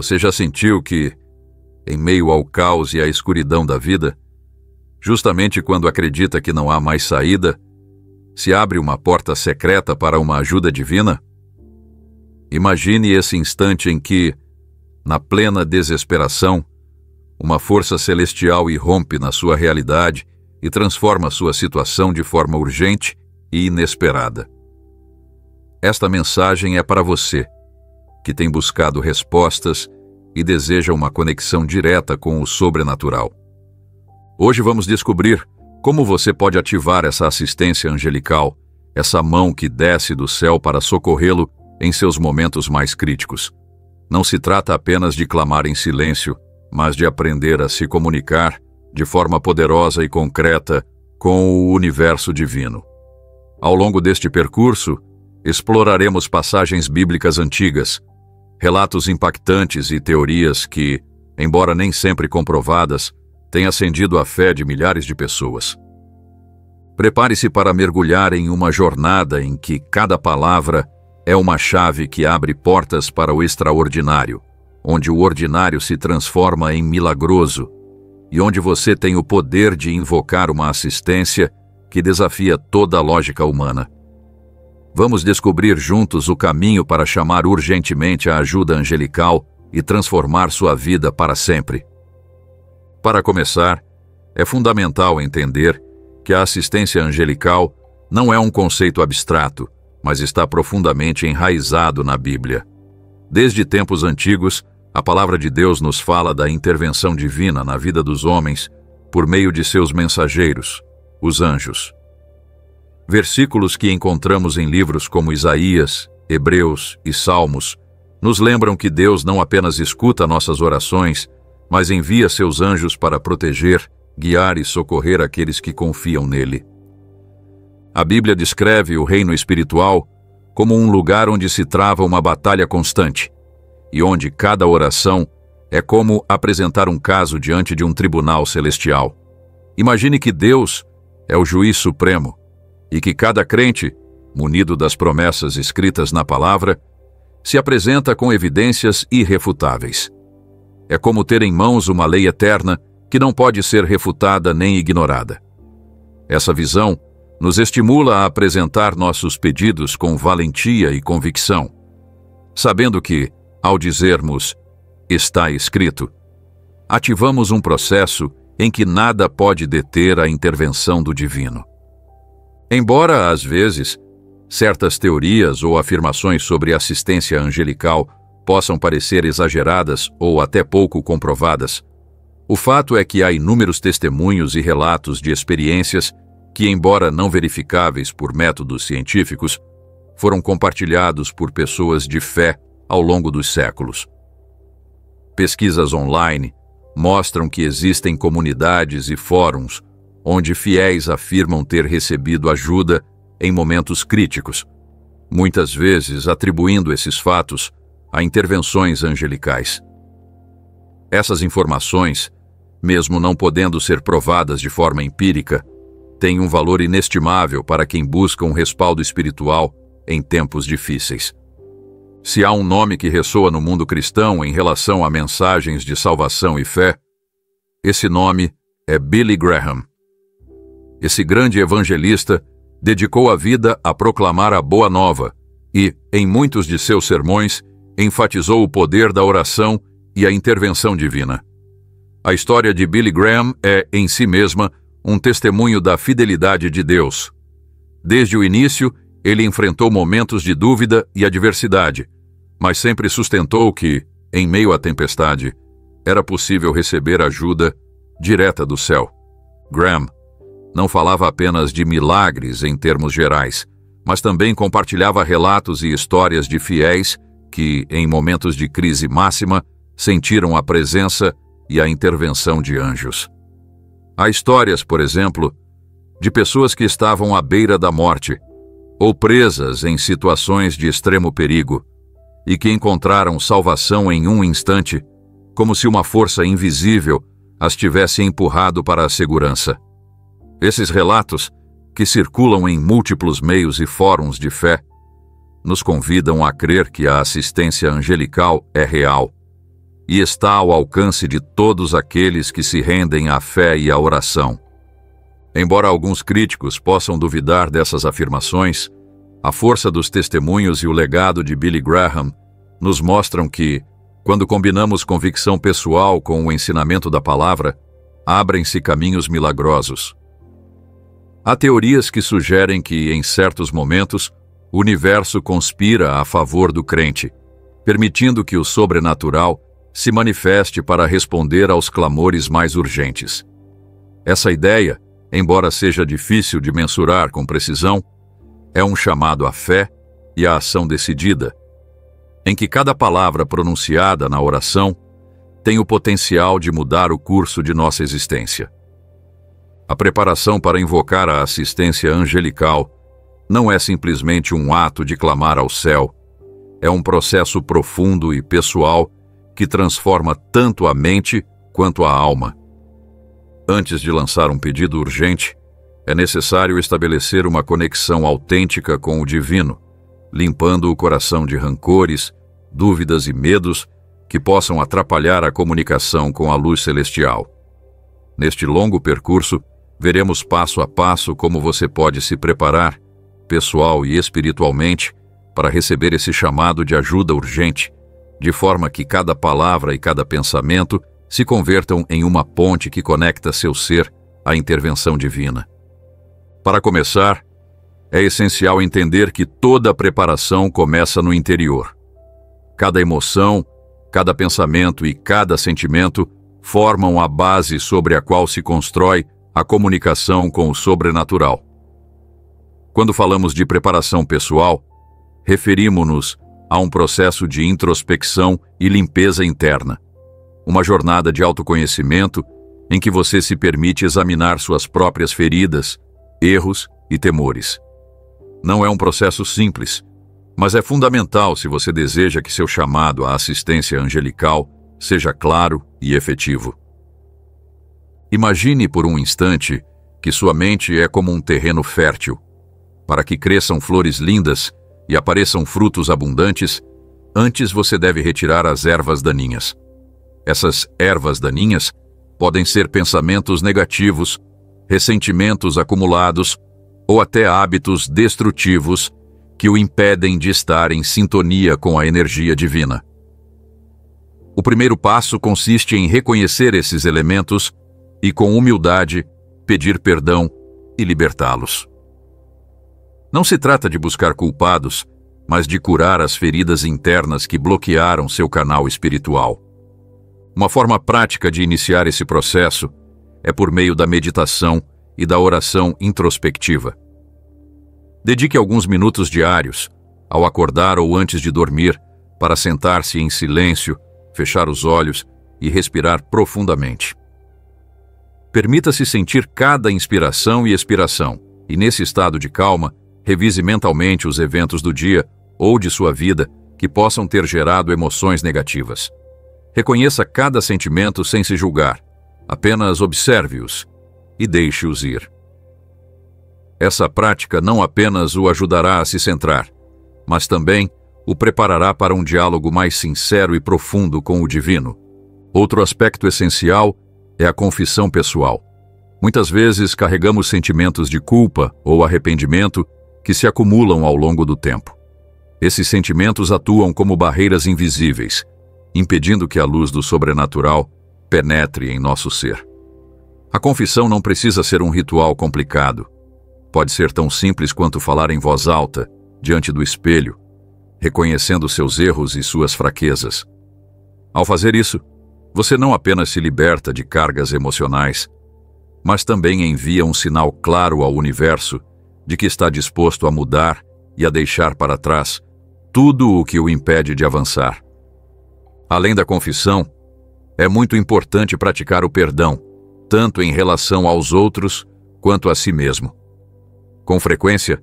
Você já sentiu que, em meio ao caos e à escuridão da vida, justamente quando acredita que não há mais saída, se abre uma porta secreta para uma ajuda divina? Imagine esse instante em que, na plena desesperação, uma força celestial irrompe na sua realidade e transforma sua situação de forma urgente e inesperada. Esta mensagem é para você, que tem buscado respostas e deseja uma conexão direta com o sobrenatural. Hoje vamos descobrir como você pode ativar essa assistência angelical, essa mão que desce do céu para socorrê-lo em seus momentos mais críticos. Não se trata apenas de clamar em silêncio, mas de aprender a se comunicar de forma poderosa e concreta com o universo divino. Ao longo deste percurso, exploraremos passagens bíblicas antigas, relatos impactantes e teorias que, embora nem sempre comprovadas, têm acendido a fé de milhares de pessoas. Prepare-se para mergulhar em uma jornada em que cada palavra é uma chave que abre portas para o extraordinário, onde o ordinário se transforma em milagroso e onde você tem o poder de invocar uma assistência que desafia toda a lógica humana. Vamos descobrir juntos o caminho para chamar urgentemente a ajuda angelical e transformar sua vida para sempre. Para começar, é fundamental entender que a assistência angelical não é um conceito abstrato, mas está profundamente enraizado na Bíblia. Desde tempos antigos, a palavra de Deus nos fala da intervenção divina na vida dos homens por meio de seus mensageiros, os anjos. Versículos que encontramos em livros como Isaías, Hebreus e Salmos nos lembram que Deus não apenas escuta nossas orações, mas envia seus anjos para proteger, guiar e socorrer aqueles que confiam nele. A Bíblia descreve o reino espiritual como um lugar onde se trava uma batalha constante e onde cada oração é como apresentar um caso diante de um tribunal celestial. Imagine que Deus é o juiz supremo e que cada crente, munido das promessas escritas na palavra, se apresenta com evidências irrefutáveis. É como ter em mãos uma lei eterna que não pode ser refutada nem ignorada. Essa visão nos estimula a apresentar nossos pedidos com valentia e convicção, sabendo que, ao dizermos "está escrito", ativamos um processo em que nada pode deter a intervenção do divino. Embora, às vezes, certas teorias ou afirmações sobre assistência angelical possam parecer exageradas ou até pouco comprovadas, o fato é que há inúmeros testemunhos e relatos de experiências que, embora não verificáveis por métodos científicos, foram compartilhados por pessoas de fé ao longo dos séculos. Pesquisas online mostram que existem comunidades e fóruns onde fiéis afirmam ter recebido ajuda em momentos críticos, muitas vezes atribuindo esses fatos a intervenções angelicais. Essas informações, mesmo não podendo ser provadas de forma empírica, têm um valor inestimável para quem busca um respaldo espiritual em tempos difíceis. Se há um nome que ressoa no mundo cristão em relação a mensagens de salvação e fé, esse nome é Billy Graham. Esse grande evangelista dedicou a vida a proclamar a Boa Nova e, em muitos de seus sermões, enfatizou o poder da oração e a intervenção divina. A história de Billy Graham é, em si mesma, um testemunho da fidelidade de Deus. Desde o início, ele enfrentou momentos de dúvida e adversidade, mas sempre sustentou que, em meio à tempestade, era possível receber ajuda direta do céu. Graham não falava apenas de milagres em termos gerais, mas também compartilhava relatos e histórias de fiéis que, em momentos de crise máxima, sentiram a presença e a intervenção de anjos. Há histórias, por exemplo, de pessoas que estavam à beira da morte ou presas em situações de extremo perigo e que encontraram salvação em um instante, como se uma força invisível as tivesse empurrado para a segurança. Esses relatos, que circulam em múltiplos meios e fóruns de fé, nos convidam a crer que a assistência angelical é real e está ao alcance de todos aqueles que se rendem à fé e à oração. Embora alguns críticos possam duvidar dessas afirmações, a força dos testemunhos e o legado de Billy Graham nos mostram que, quando combinamos convicção pessoal com o ensinamento da palavra, abrem-se caminhos milagrosos. Há teorias que sugerem que, em certos momentos, o universo conspira a favor do crente, permitindo que o sobrenatural se manifeste para responder aos clamores mais urgentes. Essa ideia, embora seja difícil de mensurar com precisão, é um chamado à fé e à ação decidida, em que cada palavra pronunciada na oração tem o potencial de mudar o curso de nossa existência. A preparação para invocar a assistência angelical não é simplesmente um ato de clamar ao céu, é um processo profundo e pessoal que transforma tanto a mente quanto a alma. Antes de lançar um pedido urgente, é necessário estabelecer uma conexão autêntica com o divino, limpando o coração de rancores, dúvidas e medos que possam atrapalhar a comunicação com a luz celestial. Neste longo percurso, veremos passo a passo como você pode se preparar, pessoal e espiritualmente, para receber esse chamado de ajuda urgente, de forma que cada palavra e cada pensamento se convertam em uma ponte que conecta seu ser à intervenção divina. Para começar, é essencial entender que toda a preparação começa no interior. Cada emoção, cada pensamento e cada sentimento formam a base sobre a qual se constrói a comunicação com o sobrenatural. Quando falamos de preparação pessoal, referimos-nos a um processo de introspecção e limpeza interna, uma jornada de autoconhecimento em que você se permite examinar suas próprias feridas, erros e temores. Não é um processo simples, mas é fundamental se você deseja que seu chamado à assistência angelical seja claro e efetivo. Imagine por um instante que sua mente é como um terreno fértil. Para que cresçam flores lindas e apareçam frutos abundantes, antes você deve retirar as ervas daninhas. Essas ervas daninhas podem ser pensamentos negativos, ressentimentos acumulados ou até hábitos destrutivos que o impedem de estar em sintonia com a energia divina. O primeiro passo consiste em reconhecer esses elementos e, com humildade, pedir perdão e libertá-los. Não se trata de buscar culpados, mas de curar as feridas internas que bloquearam seu canal espiritual. Uma forma prática de iniciar esse processo é por meio da meditação e da oração introspectiva. Dedique alguns minutos diários, ao acordar ou antes de dormir, para sentar-se em silêncio, fechar os olhos e respirar profundamente. Permita-se sentir cada inspiração e expiração, e nesse estado de calma, revise mentalmente os eventos do dia ou de sua vida que possam ter gerado emoções negativas. Reconheça cada sentimento sem se julgar, apenas observe-os e deixe-os ir. Essa prática não apenas o ajudará a se centrar, mas também o preparará para um diálogo mais sincero e profundo com o divino. Outro aspecto essencial é a confissão pessoal. Muitas vezes carregamos sentimentos de culpa ou arrependimento que se acumulam ao longo do tempo. Esses sentimentos atuam como barreiras invisíveis, impedindo que a luz do sobrenatural penetre em nosso ser. A confissão não precisa ser um ritual complicado. Pode ser tão simples quanto falar em voz alta, diante do espelho, reconhecendo seus erros e suas fraquezas. Ao fazer isso, você não apenas se liberta de cargas emocionais, mas também envia um sinal claro ao universo de que está disposto a mudar e a deixar para trás tudo o que o impede de avançar. Além da confissão, é muito importante praticar o perdão, tanto em relação aos outros quanto a si mesmo. Com frequência,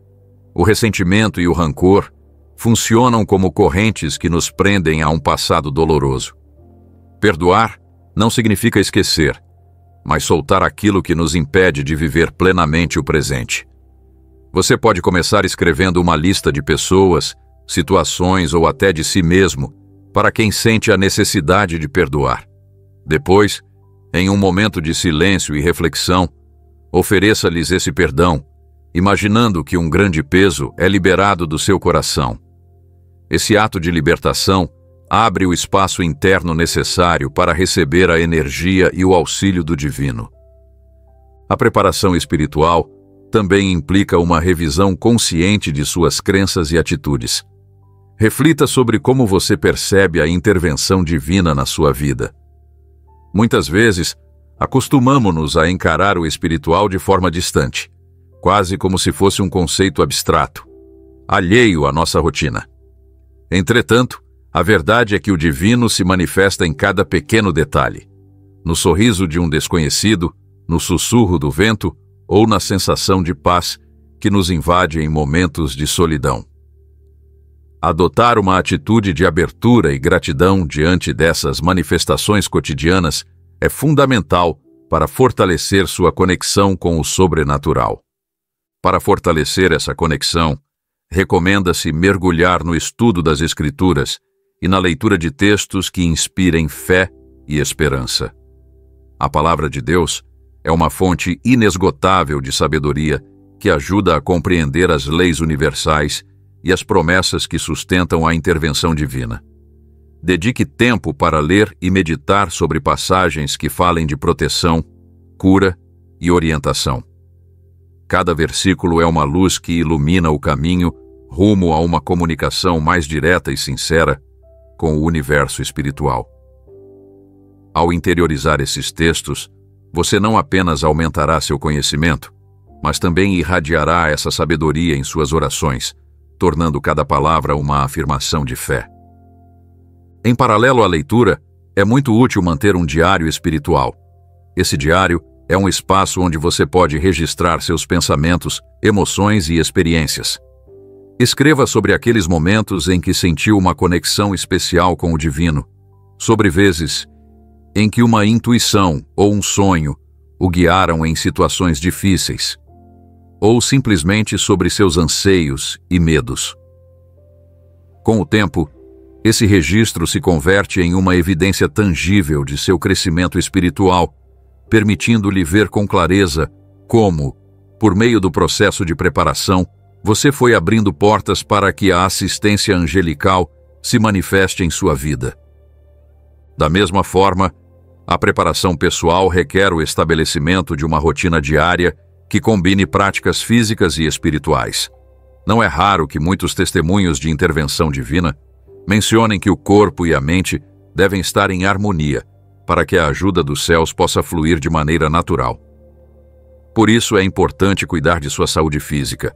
o ressentimento e o rancor funcionam como correntes que nos prendem a um passado doloroso. Perdoar não significa esquecer, mas soltar aquilo que nos impede de viver plenamente o presente. Você pode começar escrevendo uma lista de pessoas, situações ou até de si mesmo para quem sente a necessidade de perdoar. Depois, em um momento de silêncio e reflexão, ofereça-lhes esse perdão, imaginando que um grande peso é liberado do seu coração. Esse ato de libertação abre o espaço interno necessário para receber a energia e o auxílio do divino. A preparação espiritual também implica uma revisão consciente de suas crenças e atitudes. Reflita sobre como você percebe a intervenção divina na sua vida. Muitas vezes, acostumamo-nos a encarar o espiritual de forma distante, quase como se fosse um conceito abstrato, alheio à nossa rotina. Entretanto, a verdade é que o divino se manifesta em cada pequeno detalhe, no sorriso de um desconhecido, no sussurro do vento ou na sensação de paz que nos invade em momentos de solidão. Adotar uma atitude de abertura e gratidão diante dessas manifestações cotidianas é fundamental para fortalecer sua conexão com o sobrenatural. Para fortalecer essa conexão, recomenda-se mergulhar no estudo das Escrituras e na leitura de textos que inspirem fé e esperança. A palavra de Deus é uma fonte inesgotável de sabedoria que ajuda a compreender as leis universais e as promessas que sustentam a intervenção divina. Dedique tempo para ler e meditar sobre passagens que falem de proteção, cura e orientação. Cada versículo é uma luz que ilumina o caminho rumo a uma comunicação mais direta e sincera com o universo espiritual. Ao interiorizar esses textos, você não apenas aumentará seu conhecimento, mas também irradiará essa sabedoria em suas orações, tornando cada palavra uma afirmação de fé. Em paralelo à leitura, é muito útil manter um diário espiritual. Esse diário é um espaço onde você pode registrar seus pensamentos, emoções e experiências. Escreva sobre aqueles momentos em que sentiu uma conexão especial com o divino, sobre vezes em que uma intuição ou um sonho o guiaram em situações difíceis, ou simplesmente sobre seus anseios e medos. Com o tempo, esse registro se converte em uma evidência tangível de seu crescimento espiritual, permitindo-lhe ver com clareza como, por meio do processo de preparação, você foi abrindo portas para que a assistência angelical se manifeste em sua vida. Da mesma forma, a preparação pessoal requer o estabelecimento de uma rotina diária que combine práticas físicas e espirituais. Não é raro que muitos testemunhos de intervenção divina mencionem que o corpo e a mente devem estar em harmonia para que a ajuda dos céus possa fluir de maneira natural. Por isso é importante cuidar de sua saúde física.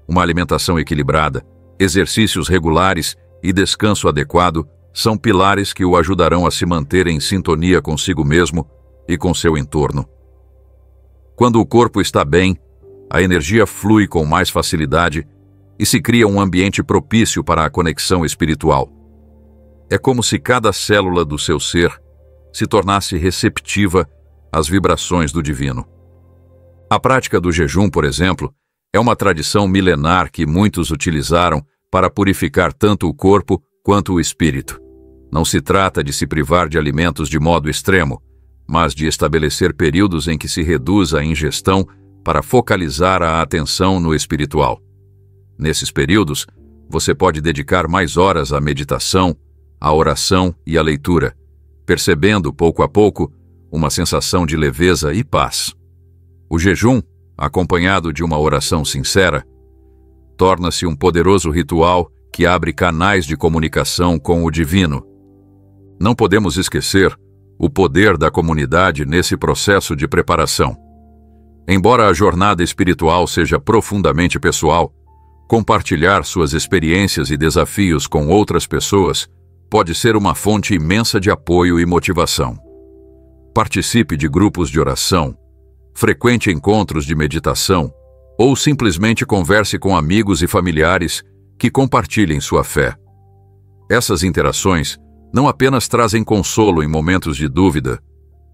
Uma alimentação equilibrada, exercícios regulares e descanso adequado são pilares que o ajudarão a se manter em sintonia consigo mesmo e com seu entorno. Quando o corpo está bem, a energia flui com mais facilidade e se cria um ambiente propício para a conexão espiritual. É como se cada célula do seu ser se tornasse receptiva às vibrações do divino. A prática do jejum, por exemplo, é uma tradição milenar que muitos utilizaram para purificar tanto o corpo quanto o espírito. Não se trata de se privar de alimentos de modo extremo, mas de estabelecer períodos em que se reduz a ingestão para focalizar a atenção no espiritual. Nesses períodos, você pode dedicar mais horas à meditação, à oração e à leitura, percebendo, pouco a pouco, uma sensação de leveza e paz. O jejum, acompanhado de uma oração sincera, torna-se um poderoso ritual que abre canais de comunicação com o divino. Não podemos esquecer o poder da comunidade nesse processo de preparação. Embora a jornada espiritual seja profundamente pessoal, compartilhar suas experiências e desafios com outras pessoas pode ser uma fonte imensa de apoio e motivação. Participe de grupos de oração, frequente encontros de meditação ou simplesmente converse com amigos e familiares que compartilhem sua fé. Essas interações não apenas trazem consolo em momentos de dúvida,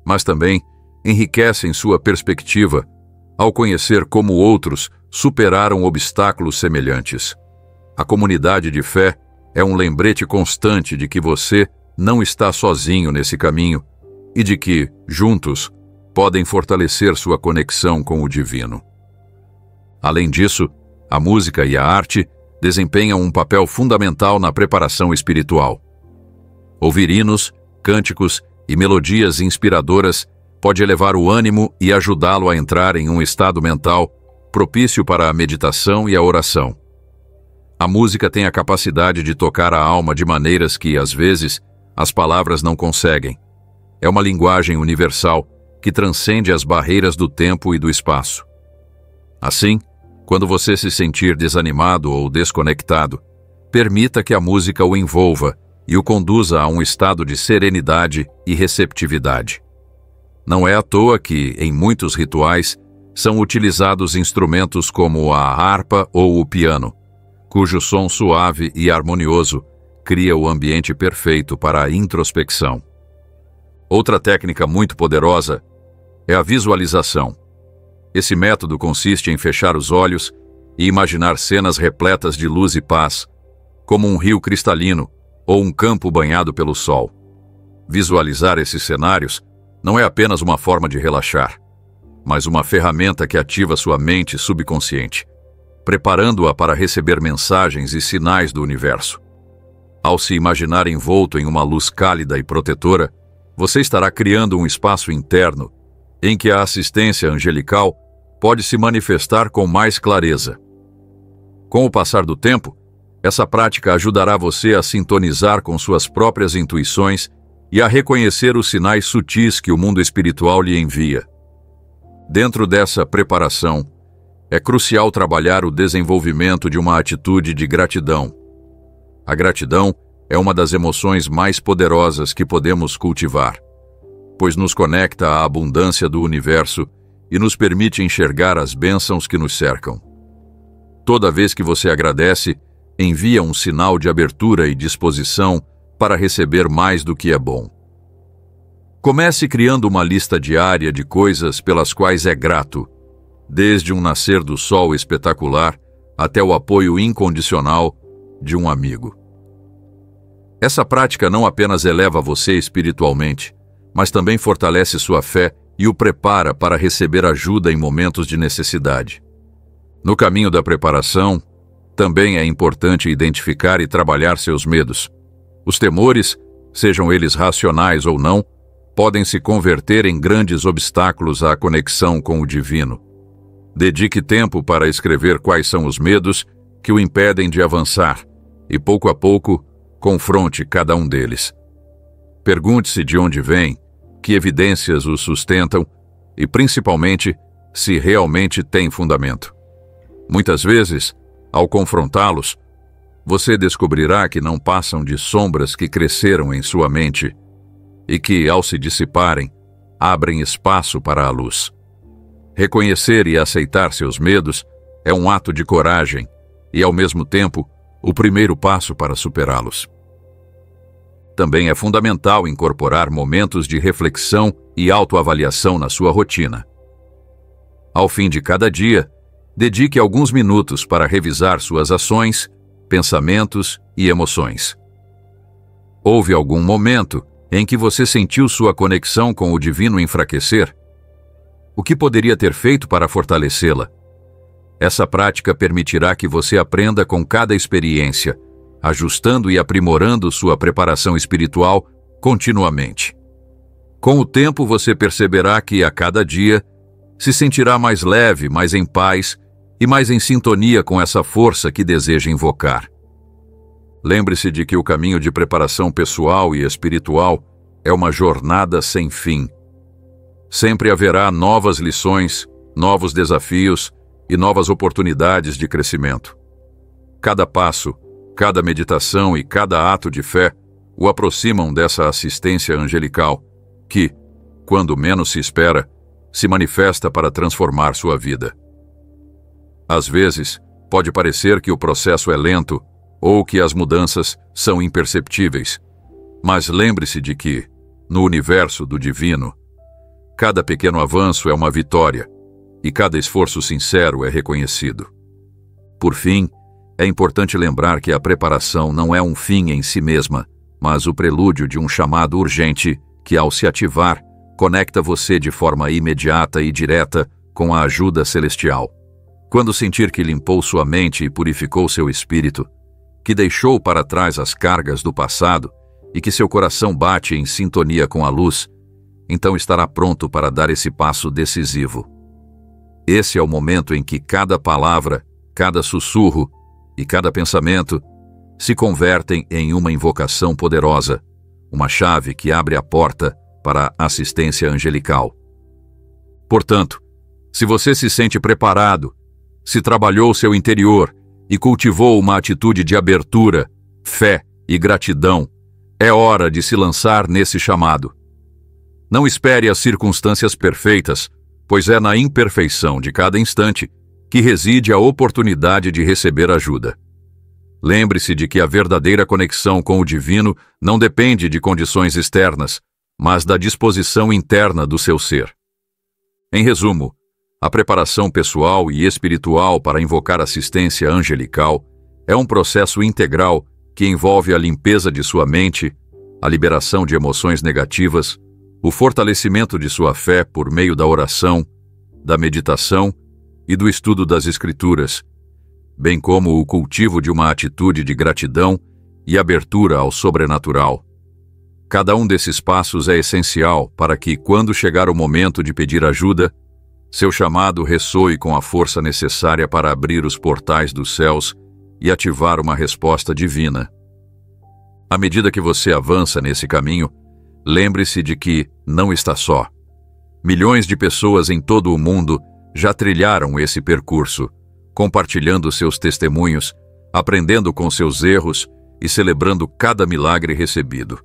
mas também enriquecem sua perspectiva ao conhecer como outros superaram obstáculos semelhantes. A comunidade de fé é um lembrete constante de que você não está sozinho nesse caminho e de que, juntos, podem fortalecer sua conexão com o divino. Além disso, a música e a arte desempenham um papel fundamental na preparação espiritual. Ouvir hinos, cânticos e melodias inspiradoras pode elevar o ânimo e ajudá-lo a entrar em um estado mental propício para a meditação e a oração. A música tem a capacidade de tocar a alma de maneiras que, às vezes, as palavras não conseguem. É uma linguagem universal que transcende as barreiras do tempo e do espaço. Assim, quando você se sentir desanimado ou desconectado, permita que a música o envolva e o conduza a um estado de serenidade e receptividade. Não é à toa que, em muitos rituais, são utilizados instrumentos como a harpa ou o piano, cujo som suave e harmonioso cria o ambiente perfeito para a introspecção. Outra técnica muito poderosa é a visualização. Esse método consiste em fechar os olhos e imaginar cenas repletas de luz e paz, como um rio cristalino ou um campo banhado pelo sol. Visualizar esses cenários não é apenas uma forma de relaxar, mas uma ferramenta que ativa sua mente subconsciente, preparando-a para receber mensagens e sinais do universo. Ao se imaginar envolto em uma luz cálida e protetora, você estará criando um espaço interno em que a assistência angelical pode se manifestar com mais clareza. Com o passar do tempo, essa prática ajudará você a sintonizar com suas próprias intuições e a reconhecer os sinais sutis que o mundo espiritual lhe envia. Dentro dessa preparação, é crucial trabalhar o desenvolvimento de uma atitude de gratidão. A gratidão é uma das emoções mais poderosas que podemos cultivar, pois nos conecta à abundância do universo e nos permite enxergar as bênçãos que nos cercam. Toda vez que você agradece, envia um sinal de abertura e disposição para receber mais do que é bom. Comece criando uma lista diária de coisas pelas quais é grato, desde um nascer do sol espetacular até o apoio incondicional de um amigo. Essa prática não apenas eleva você espiritualmente, mas também fortalece sua fé e o prepara para receber ajuda em momentos de necessidade. No caminho da preparação, também é importante identificar e trabalhar seus medos. Os temores, sejam eles racionais ou não, podem se converter em grandes obstáculos à conexão com o divino. Dedique tempo para escrever quais são os medos que o impedem de avançar e, pouco a pouco, confronte cada um deles. Pergunte-se de onde vem, que evidências os sustentam e, principalmente, se realmente tem fundamento. Muitas vezes, ao confrontá-los, você descobrirá que não passam de sombras que cresceram em sua mente e que, ao se dissiparem, abrem espaço para a luz. Reconhecer e aceitar seus medos é um ato de coragem e, ao mesmo tempo, o primeiro passo para superá-los. Também é fundamental incorporar momentos de reflexão e autoavaliação na sua rotina. Ao fim de cada dia, dedique alguns minutos para revisar suas ações, pensamentos e emoções. Houve algum momento em que você sentiu sua conexão com o divino enfraquecer? O que poderia ter feito para fortalecê-la? Essa prática permitirá que você aprenda com cada experiência, ajustando e aprimorando sua preparação espiritual continuamente. Com o tempo, você perceberá que, a cada dia, se sentirá mais leve, mais em paz e mais em sintonia com essa força que deseja invocar. Lembre-se de que o caminho de preparação pessoal e espiritual é uma jornada sem fim. Sempre haverá novas lições, novos desafios e novas oportunidades de crescimento. Cada passo, cada meditação e cada ato de fé o aproximam dessa assistência angelical que, quando menos se espera, se manifesta para transformar sua vida. Às vezes, pode parecer que o processo é lento ou que as mudanças são imperceptíveis, mas lembre-se de que, no universo do divino, cada pequeno avanço é uma vitória e cada esforço sincero é reconhecido. Por fim, é importante lembrar que a preparação não é um fim em si mesma, mas o prelúdio de um chamado urgente que, ao se ativar, conecta você de forma imediata e direta com a ajuda celestial. Quando sentir que limpou sua mente e purificou seu espírito, que deixou para trás as cargas do passado e que seu coração bate em sintonia com a luz, então estará pronto para dar esse passo decisivo. Esse é o momento em que cada palavra, cada sussurro e cada pensamento se convertem em uma invocação poderosa, uma chave que abre a porta para a assistência angelical. Portanto, se você se sente preparado, se trabalhou seu interior e cultivou uma atitude de abertura, fé e gratidão, é hora de se lançar nesse chamado. Não espere as circunstâncias perfeitas, pois é na imperfeição de cada instante que reside a oportunidade de receber ajuda. Lembre-se de que a verdadeira conexão com o divino não depende de condições externas, mas da disposição interna do seu ser. Em resumo, a preparação pessoal e espiritual para invocar assistência angelical é um processo integral que envolve a limpeza de sua mente, a liberação de emoções negativas, o fortalecimento de sua fé por meio da oração, da meditação e do estudo das Escrituras, bem como o cultivo de uma atitude de gratidão e abertura ao sobrenatural. Cada um desses passos é essencial para que, quando chegar o momento de pedir ajuda, seu chamado ressoe com a força necessária para abrir os portais dos céus e ativar uma resposta divina. À medida que você avança nesse caminho, lembre-se de que não está só. Milhões de pessoas em todo o mundo já trilharam esse percurso, compartilhando seus testemunhos, aprendendo com seus erros e celebrando cada milagre recebido.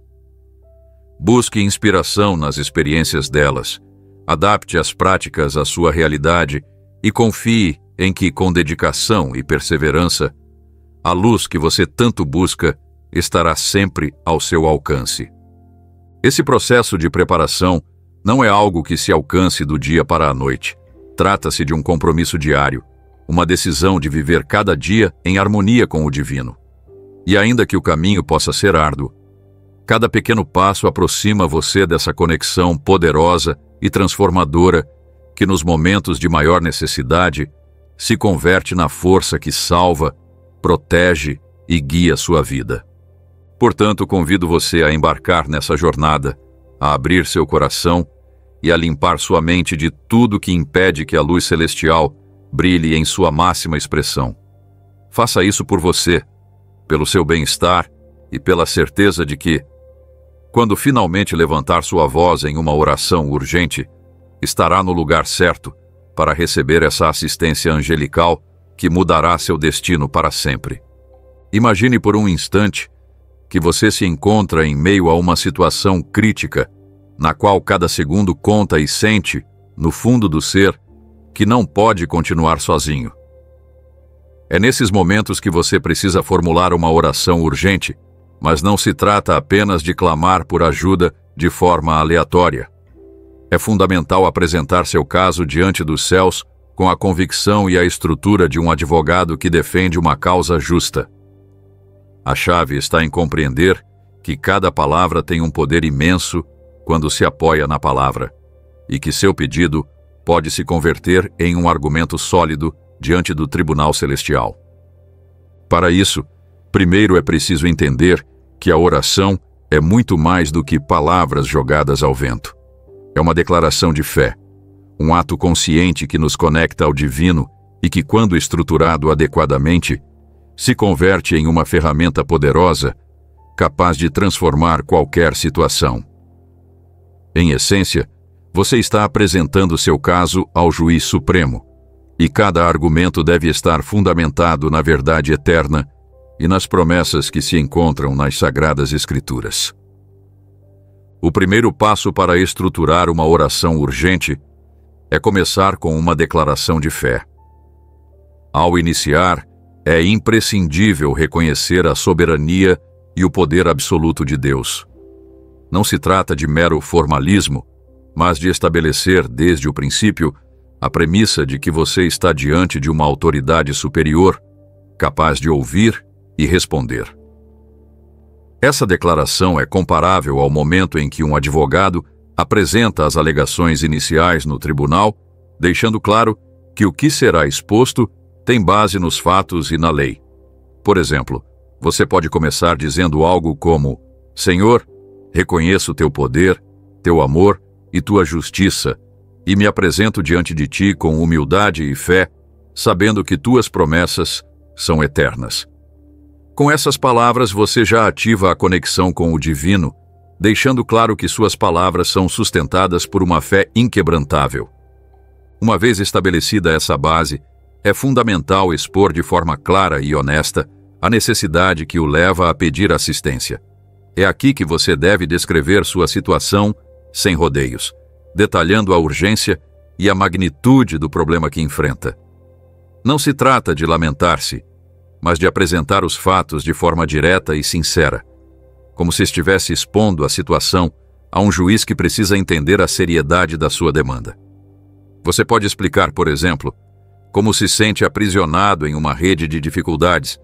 Busque inspiração nas experiências delas, adapte as práticas à sua realidade e confie em que, com dedicação e perseverança, a luz que você tanto busca estará sempre ao seu alcance. Esse processo de preparação não é algo que se alcance do dia para a noite. Trata-se de um compromisso diário, uma decisão de viver cada dia em harmonia com o divino. E ainda que o caminho possa ser árduo, cada pequeno passo aproxima você dessa conexão poderosa e transformadora que, nos momentos de maior necessidade, se converte na força que salva, protege e guia sua vida. Portanto, convido você a embarcar nessa jornada, a abrir seu coração e a limpar sua mente de tudo que impede que a luz celestial brilhe em sua máxima expressão. Faça isso por você, pelo seu bem-estar e pela certeza de que, quando finalmente levantar sua voz em uma oração urgente, estará no lugar certo para receber essa assistência angelical que mudará seu destino para sempre. Imagine por um instante que você se encontra em meio a uma situação crítica, na qual cada segundo conta e sente, no fundo do ser, que não pode continuar sozinho. É nesses momentos que você precisa formular uma oração urgente, mas não se trata apenas de clamar por ajuda de forma aleatória. É fundamental apresentar seu caso diante dos céus com a convicção e a estrutura de um advogado que defende uma causa justa. A chave está em compreender que cada palavra tem um poder imenso quando se apoia na palavra, e que seu pedido pode se converter em um argumento sólido diante do Tribunal Celestial. Para isso, primeiro é preciso entender que a oração é muito mais do que palavras jogadas ao vento. É uma declaração de fé, um ato consciente que nos conecta ao divino e que, quando estruturado adequadamente, se converte em uma ferramenta poderosa, capaz de transformar qualquer situação. Em essência, você está apresentando seu caso ao juiz supremo, e cada argumento deve estar fundamentado na verdade eterna e nas promessas que se encontram nas Sagradas Escrituras. O primeiro passo para estruturar uma oração urgente é começar com uma declaração de fé. Ao iniciar, é imprescindível reconhecer a soberania e o poder absoluto de Deus. Não se trata de mero formalismo, mas de estabelecer desde o princípio a premissa de que você está diante de uma autoridade superior, capaz de ouvir e responder. Essa declaração é comparável ao momento em que um advogado apresenta as alegações iniciais no tribunal, deixando claro que o que será exposto tem base nos fatos e na lei. Por exemplo, você pode começar dizendo algo como: Senhor, reconheço teu poder, teu amor e tua justiça, e me apresento diante de ti com humildade e fé, sabendo que tuas promessas são eternas. Com essas palavras, você já ativa a conexão com o divino, deixando claro que suas palavras são sustentadas por uma fé inquebrantável. Uma vez estabelecida essa base, é fundamental expor de forma clara e honesta a necessidade que o leva a pedir assistência. É aqui que você deve descrever sua situação sem rodeios, detalhando a urgência e a magnitude do problema que enfrenta. Não se trata de lamentar-se, mas de apresentar os fatos de forma direta e sincera, como se estivesse expondo a situação a um juiz que precisa entender a seriedade da sua demanda. Você pode explicar, por exemplo, como se sente aprisionado em uma rede de dificuldades,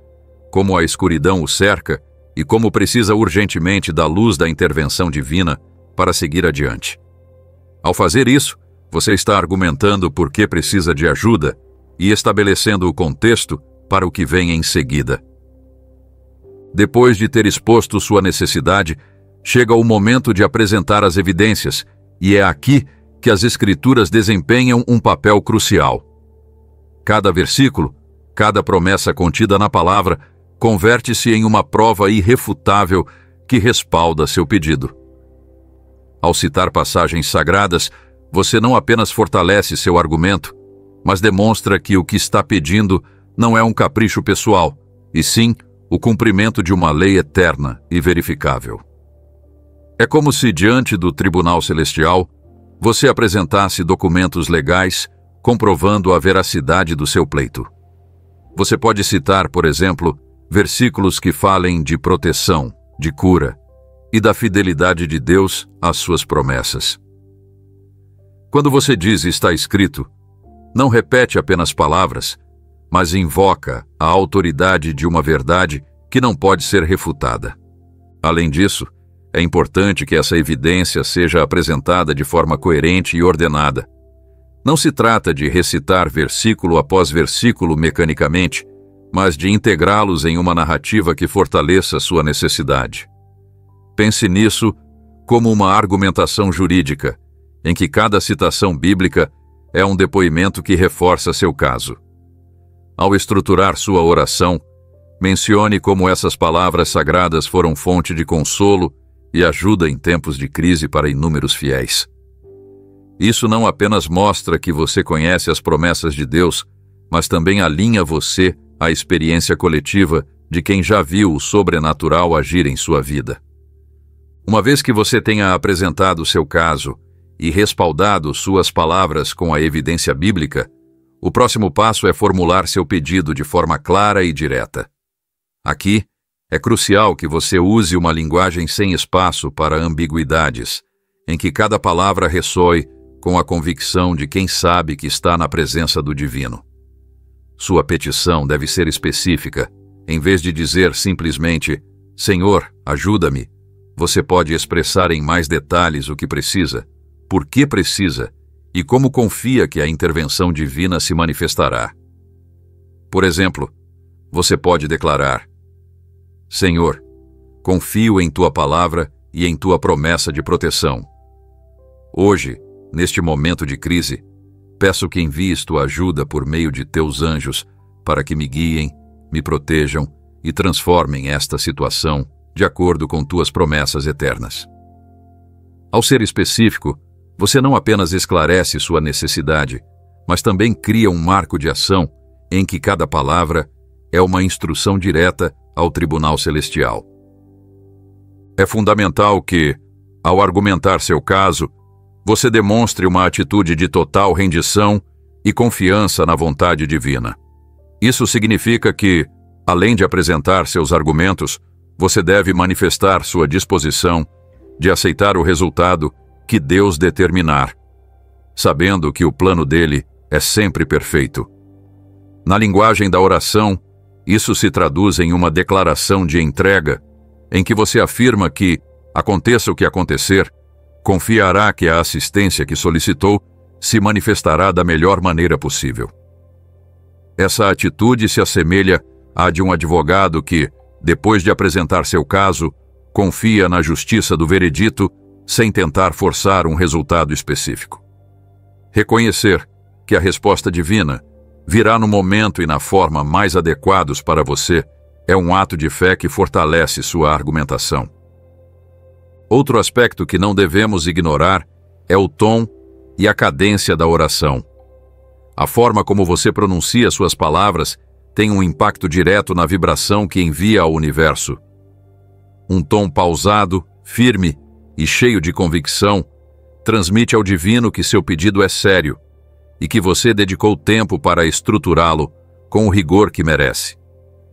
como a escuridão o cerca e como precisa urgentemente da luz da intervenção divina para seguir adiante. Ao fazer isso, você está argumentando por que precisa de ajuda e estabelecendo o contexto para o que vem em seguida. Depois de ter exposto sua necessidade, chega o momento de apresentar as evidências, e é aqui que as Escrituras desempenham um papel crucial. Cada versículo, cada promessa contida na palavra, converte-se em uma prova irrefutável que respalda seu pedido. Ao citar passagens sagradas, você não apenas fortalece seu argumento, mas demonstra que o que está pedindo não é um capricho pessoal, e sim o cumprimento de uma lei eterna e verificável. É como se, diante do Tribunal Celestial, você apresentasse documentos legais comprovando a veracidade do seu pleito. Você pode citar, por exemplo, versículos que falem de proteção, de cura e da fidelidade de Deus às suas promessas. Quando você diz está escrito, não repete apenas palavras, mas invoca a autoridade de uma verdade que não pode ser refutada. Além disso, é importante que essa evidência seja apresentada de forma coerente e ordenada. Não se trata de recitar versículo após versículo mecanicamente, mas de integrá-los em uma narrativa que fortaleça sua necessidade. Pense nisso como uma argumentação jurídica, em que cada citação bíblica é um depoimento que reforça seu caso. Ao estruturar sua oração, mencione como essas palavras sagradas foram fonte de consolo e ajuda em tempos de crise para inúmeros fiéis. Isso não apenas mostra que você conhece as promessas de Deus, mas também alinha você à experiência coletiva de quem já viu o sobrenatural agir em sua vida. Uma vez que você tenha apresentado seu caso e respaldado suas palavras com a evidência bíblica, o próximo passo é formular seu pedido de forma clara e direta. Aqui, é crucial que você use uma linguagem sem espaço para ambiguidades, em que cada palavra ressoe com a convicção de quem sabe que está na presença do divino. Sua petição deve ser específica. Em vez de dizer simplesmente, Senhor, ajuda-me, você pode expressar em mais detalhes o que precisa, por que precisa e como confia que a intervenção divina se manifestará. Por exemplo, você pode declarar: Senhor, confio em tua palavra e em tua promessa de proteção. Hoje, neste momento de crise, peço que envies tua ajuda por meio de teus anjos para que me guiem, me protejam e transformem esta situação de acordo com tuas promessas eternas. Ao ser específico, você não apenas esclarece sua necessidade, mas também cria um marco de ação em que cada palavra é uma instrução direta ao Tribunal Celestial. É fundamental que, ao argumentar seu caso, você demonstre uma atitude de total rendição e confiança na vontade divina. Isso significa que, além de apresentar seus argumentos, você deve manifestar sua disposição de aceitar o resultado que Deus determinar, sabendo que o plano dele é sempre perfeito. Na linguagem da oração, Isso se traduz em uma declaração de entrega, em que você afirma que, aconteça o que acontecer, confiará que a assistência que solicitou se manifestará da melhor maneira possível. Essa atitude se assemelha à de um advogado que, depois de apresentar seu caso, confia na justiça do veredito sem tentar forçar um resultado específico. Reconhecer que a resposta divina virá no momento e na forma mais adequados para você é um ato de fé que fortalece sua argumentação. Outro aspecto que não devemos ignorar é o tom e a cadência da oração. A forma como você pronuncia suas palavras tem um impacto direto na vibração que envia ao universo. Um tom pausado, firme e cheio de convicção transmite ao divino que seu pedido é sério e que você dedicou tempo para estruturá-lo com o rigor que merece.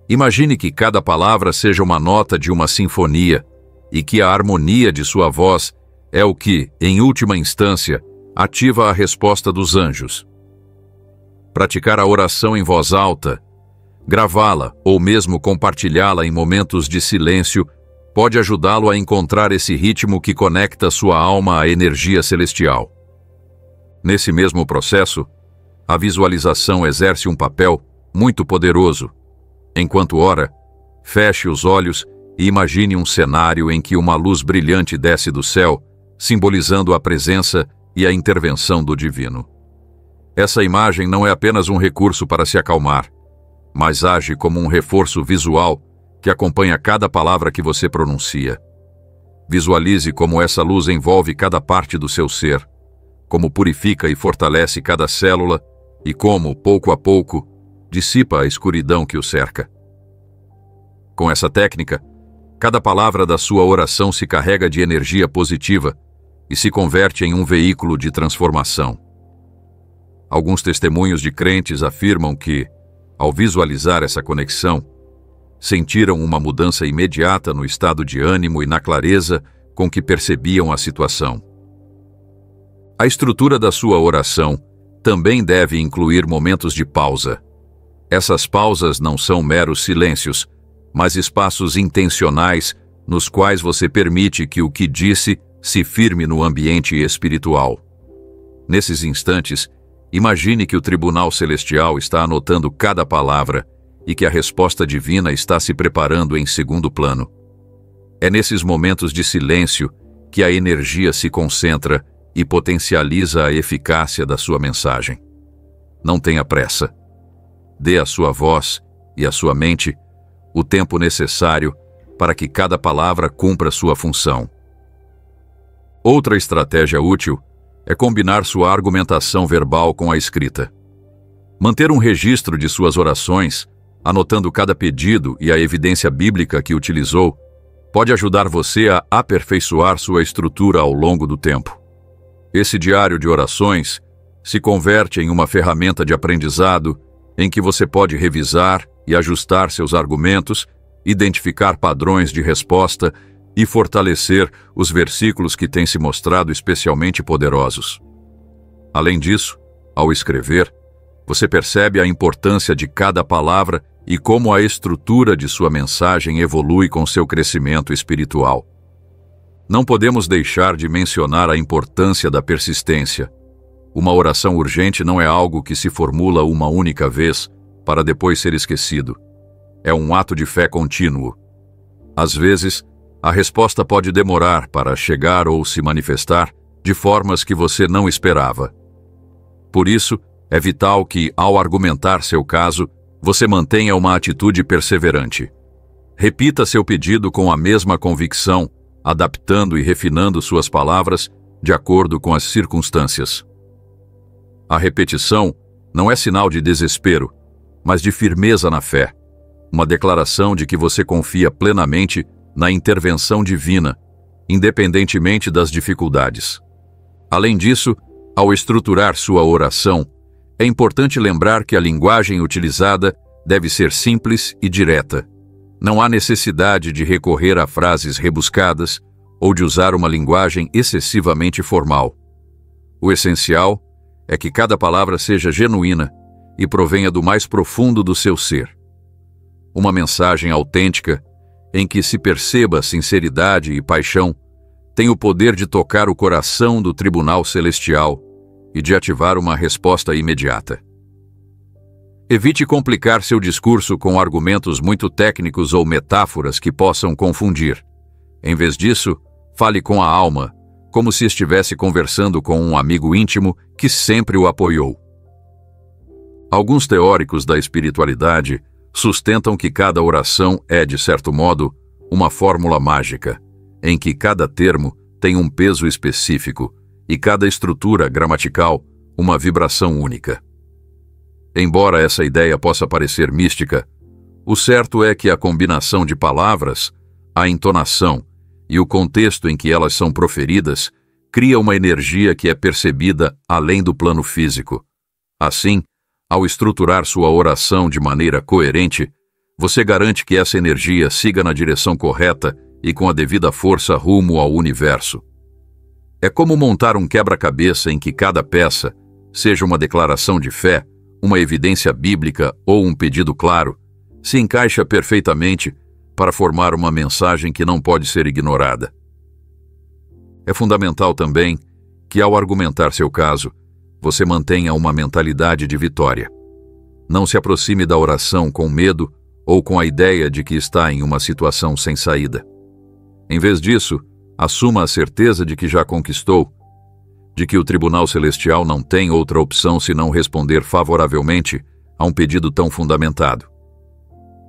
Imagine que cada palavra seja uma nota de uma sinfonia e que a harmonia de sua voz é o que, em última instância, ativa a resposta dos anjos. Praticar a oração em voz alta, gravá-la ou mesmo compartilhá-la em momentos de silêncio pode ajudá-lo a encontrar esse ritmo que conecta sua alma à energia celestial. Nesse mesmo processo, a visualização exerce um papel muito poderoso. Enquanto ora, feche os olhos e imagine um cenário em que uma luz brilhante desce do céu, simbolizando a presença e a intervenção do divino. Essa imagem não é apenas um recurso para se acalmar, mas age como um reforço visual que acompanha cada palavra que você pronuncia. Visualize como essa luz envolve cada parte do seu ser, como purifica e fortalece cada célula e como, pouco a pouco, dissipa a escuridão que o cerca. Com essa técnica, cada palavra da sua oração se carrega de energia positiva e se converte em um veículo de transformação. Alguns testemunhos de crentes afirmam que, ao visualizar essa conexão, sentiram uma mudança imediata no estado de ânimo e na clareza com que percebiam a situação. A estrutura da sua oração também deve incluir momentos de pausa. Essas pausas não são meros silêncios, mas espaços intencionais nos quais você permite que o que disse se firme no ambiente espiritual. Nesses instantes, imagine que o tribunal celestial está anotando cada palavra e que a resposta divina está se preparando em segundo plano. É nesses momentos de silêncio que a energia se concentra e potencializa a eficácia da sua mensagem. Não tenha pressa. Dê à sua voz e à sua mente o tempo necessário para que cada palavra cumpra sua função. Outra estratégia útil é combinar sua argumentação verbal com a escrita. Manter um registro de suas orações, anotando cada pedido e a evidência bíblica que utilizou, pode ajudar você a aperfeiçoar sua estrutura ao longo do tempo. Esse diário de orações se converte em uma ferramenta de aprendizado em que você pode revisar e ajustar seus argumentos, identificar padrões de resposta e fortalecer os versículos que têm se mostrado especialmente poderosos. Além disso, ao escrever, você percebe a importância de cada palavra e como a estrutura de sua mensagem evolui com seu crescimento espiritual. Não podemos deixar de mencionar a importância da persistência. Uma oração urgente não é algo que se formula uma única vez para depois ser esquecido. É um ato de fé contínuo. Às vezes, a resposta pode demorar para chegar ou se manifestar de formas que você não esperava. Por isso, é vital que, ao argumentar seu caso, você mantenha uma atitude perseverante. Repita seu pedido com a mesma convicção, adaptando e refinando suas palavras de acordo com as circunstâncias. A repetição não é sinal de desespero, mas de firmeza na fé, uma declaração de que você confia plenamente na intervenção divina, independentemente das dificuldades. Além disso, ao estruturar sua oração, é importante lembrar que a linguagem utilizada deve ser simples e direta. Não há necessidade de recorrer a frases rebuscadas ou de usar uma linguagem excessivamente formal. O essencial é que cada palavra seja genuína e provenha do mais profundo do seu ser. uma mensagem autêntica, em que se perceba sinceridade e paixão, tem o poder de tocar o coração do tribunal celestial e de ativar uma resposta imediata. Evite complicar seu discurso com argumentos muito técnicos ou metáforas que possam confundir. Em vez disso, fale com a alma, como se estivesse conversando com um amigo íntimo que sempre o apoiou. Alguns teóricos da espiritualidade sustentam que cada oração é, de certo modo, uma fórmula mágica, em que cada termo tem um peso específico e cada estrutura gramatical uma vibração única. Embora essa ideia possa parecer mística, o certo é que a combinação de palavras, a entonação e o contexto em que elas são proferidas cria uma energia que é percebida além do plano físico. Assim, ao estruturar sua oração de maneira coerente, você garante que essa energia siga na direção correta e com a devida força rumo ao universo. É como montar um quebra-cabeça em que cada peça, seja uma declaração de fé, uma evidência bíblica ou um pedido claro, se encaixa perfeitamente para formar uma mensagem que não pode ser ignorada. É fundamental também que, ao argumentar seu caso, você mantenha uma mentalidade de vitória. Não se aproxime da oração com medo ou com a ideia de que está em uma situação sem saída. Em vez disso, assuma a certeza de que já conquistou, de que o Tribunal Celestial não tem outra opção senão responder favoravelmente a um pedido tão fundamentado.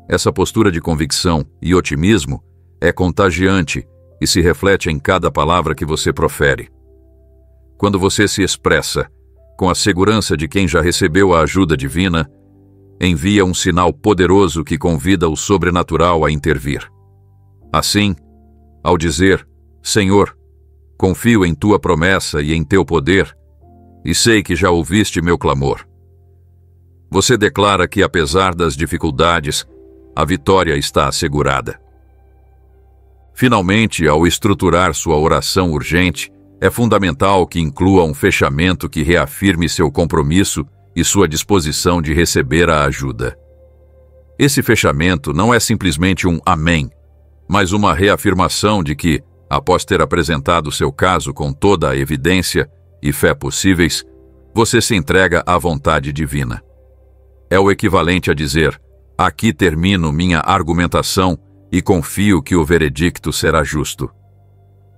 Essa postura de convicção e otimismo é contagiante e se reflete em cada palavra que você profere. Quando você se expressa com a segurança de quem já recebeu a ajuda divina, envia um sinal poderoso que convida o sobrenatural a intervir. Assim, ao dizer, Senhor, confio em tua promessa e em teu poder, e sei que já ouviste meu clamor. Você declara que, apesar das dificuldades, a vitória está assegurada. Finalmente, ao estruturar sua oração urgente, é fundamental que inclua um fechamento que reafirme seu compromisso e sua disposição de receber a ajuda. Esse fechamento não é simplesmente um amém, mas uma reafirmação de que, após ter apresentado seu caso com toda a evidência e fé possíveis, você se entrega à vontade divina. É o equivalente a dizer, aqui termino minha argumentação e confio que o veredicto será justo.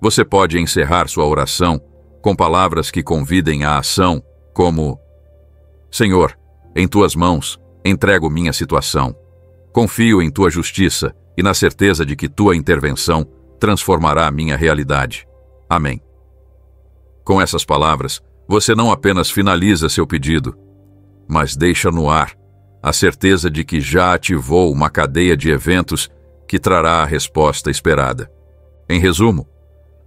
Você pode encerrar sua oração com palavras que convidem à ação, como Senhor, em tuas mãos entrego minha situação. Confio em tua justiça e na certeza de que tua intervenção transformará minha realidade. Amém. Com essas palavras, você não apenas finaliza seu pedido, mas deixa no ar a certeza de que já ativou uma cadeia de eventos que trará a resposta esperada. Em resumo,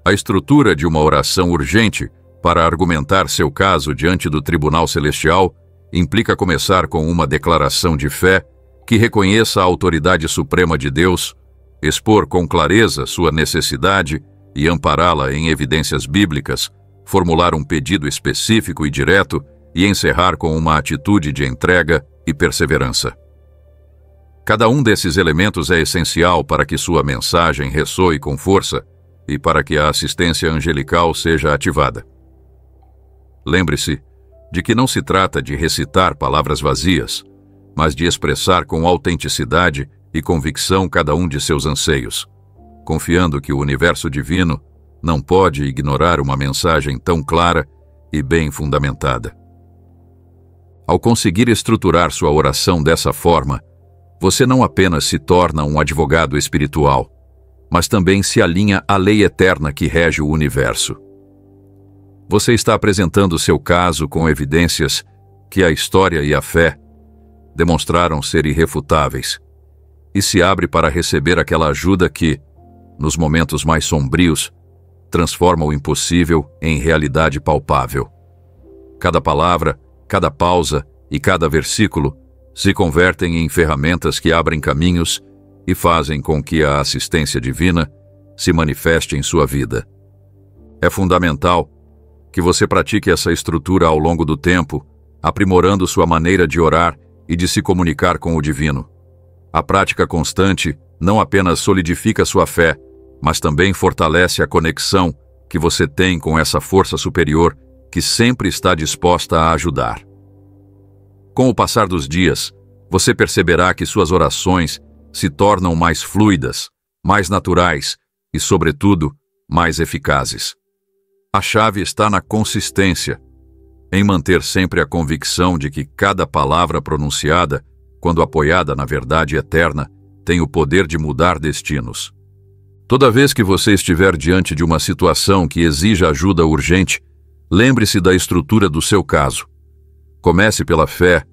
a estrutura de uma oração urgente para argumentar seu caso diante do Tribunal Celestial implica começar com uma declaração de fé que reconheça a autoridade suprema de Deus, expor com clareza sua necessidade e ampará-la em evidências bíblicas, formular um pedido específico e direto e encerrar com uma atitude de entrega e perseverança. Cada um desses elementos é essencial para que sua mensagem ressoe com força e para que a assistência angelical seja ativada. Lembre-se de que não se trata de recitar palavras vazias, mas de expressar com autenticidade e convicção cada um de seus anseios, confiando que o universo divino não pode ignorar uma mensagem tão clara e bem fundamentada. Ao conseguir estruturar sua oração dessa forma, você não apenas se torna um advogado espiritual, mas também se alinha à lei eterna que rege o universo. Você está apresentando seu caso com evidências que a história e a fé demonstraram ser irrefutáveis, e se abre para receber aquela ajuda que, nos momentos mais sombrios, transforma o impossível em realidade palpável. Cada palavra, cada pausa e cada versículo se convertem em ferramentas que abrem caminhos e fazem com que a assistência divina se manifeste em sua vida. É fundamental que você pratique essa estrutura ao longo do tempo, aprimorando sua maneira de orar e de se comunicar com o divino. A prática constante não apenas solidifica sua fé, mas também fortalece a conexão que você tem com essa força superior que sempre está disposta a ajudar. Com o passar dos dias, você perceberá que suas orações se tornam mais fluidas, mais naturais e, sobretudo, mais eficazes. A chave está na consistência, em manter sempre a convicção de que cada palavra pronunciada, quando apoiada na verdade eterna, tem o poder de mudar destinos. Toda vez que você estiver diante de uma situação que exija ajuda urgente, lembre-se da estrutura do seu caso. Comece pela fé,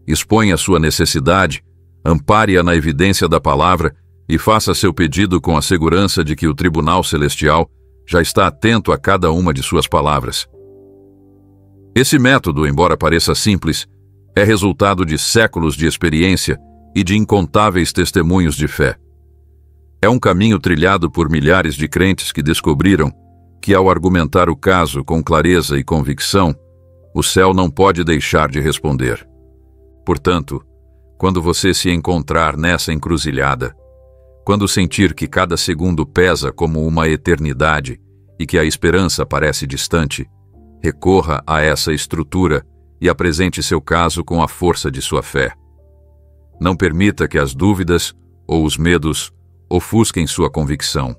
exponha sua necessidade, ampare-a na evidência da palavra e faça seu pedido com a segurança de que o Tribunal Celestial já está atento a cada uma de suas palavras. Esse método, embora pareça simples, é resultado de séculos de experiência e de incontáveis testemunhos de fé. É um caminho trilhado por milhares de crentes que descobriram que, ao argumentar o caso com clareza e convicção, o céu não pode deixar de responder. Portanto, quando você se encontrar nessa encruzilhada, quando sentir que cada segundo pesa como uma eternidade e que a esperança parece distante, recorra a essa estrutura e apresente seu caso com a força de sua fé. Não permita que as dúvidas ou os medos ofusquem sua convicção.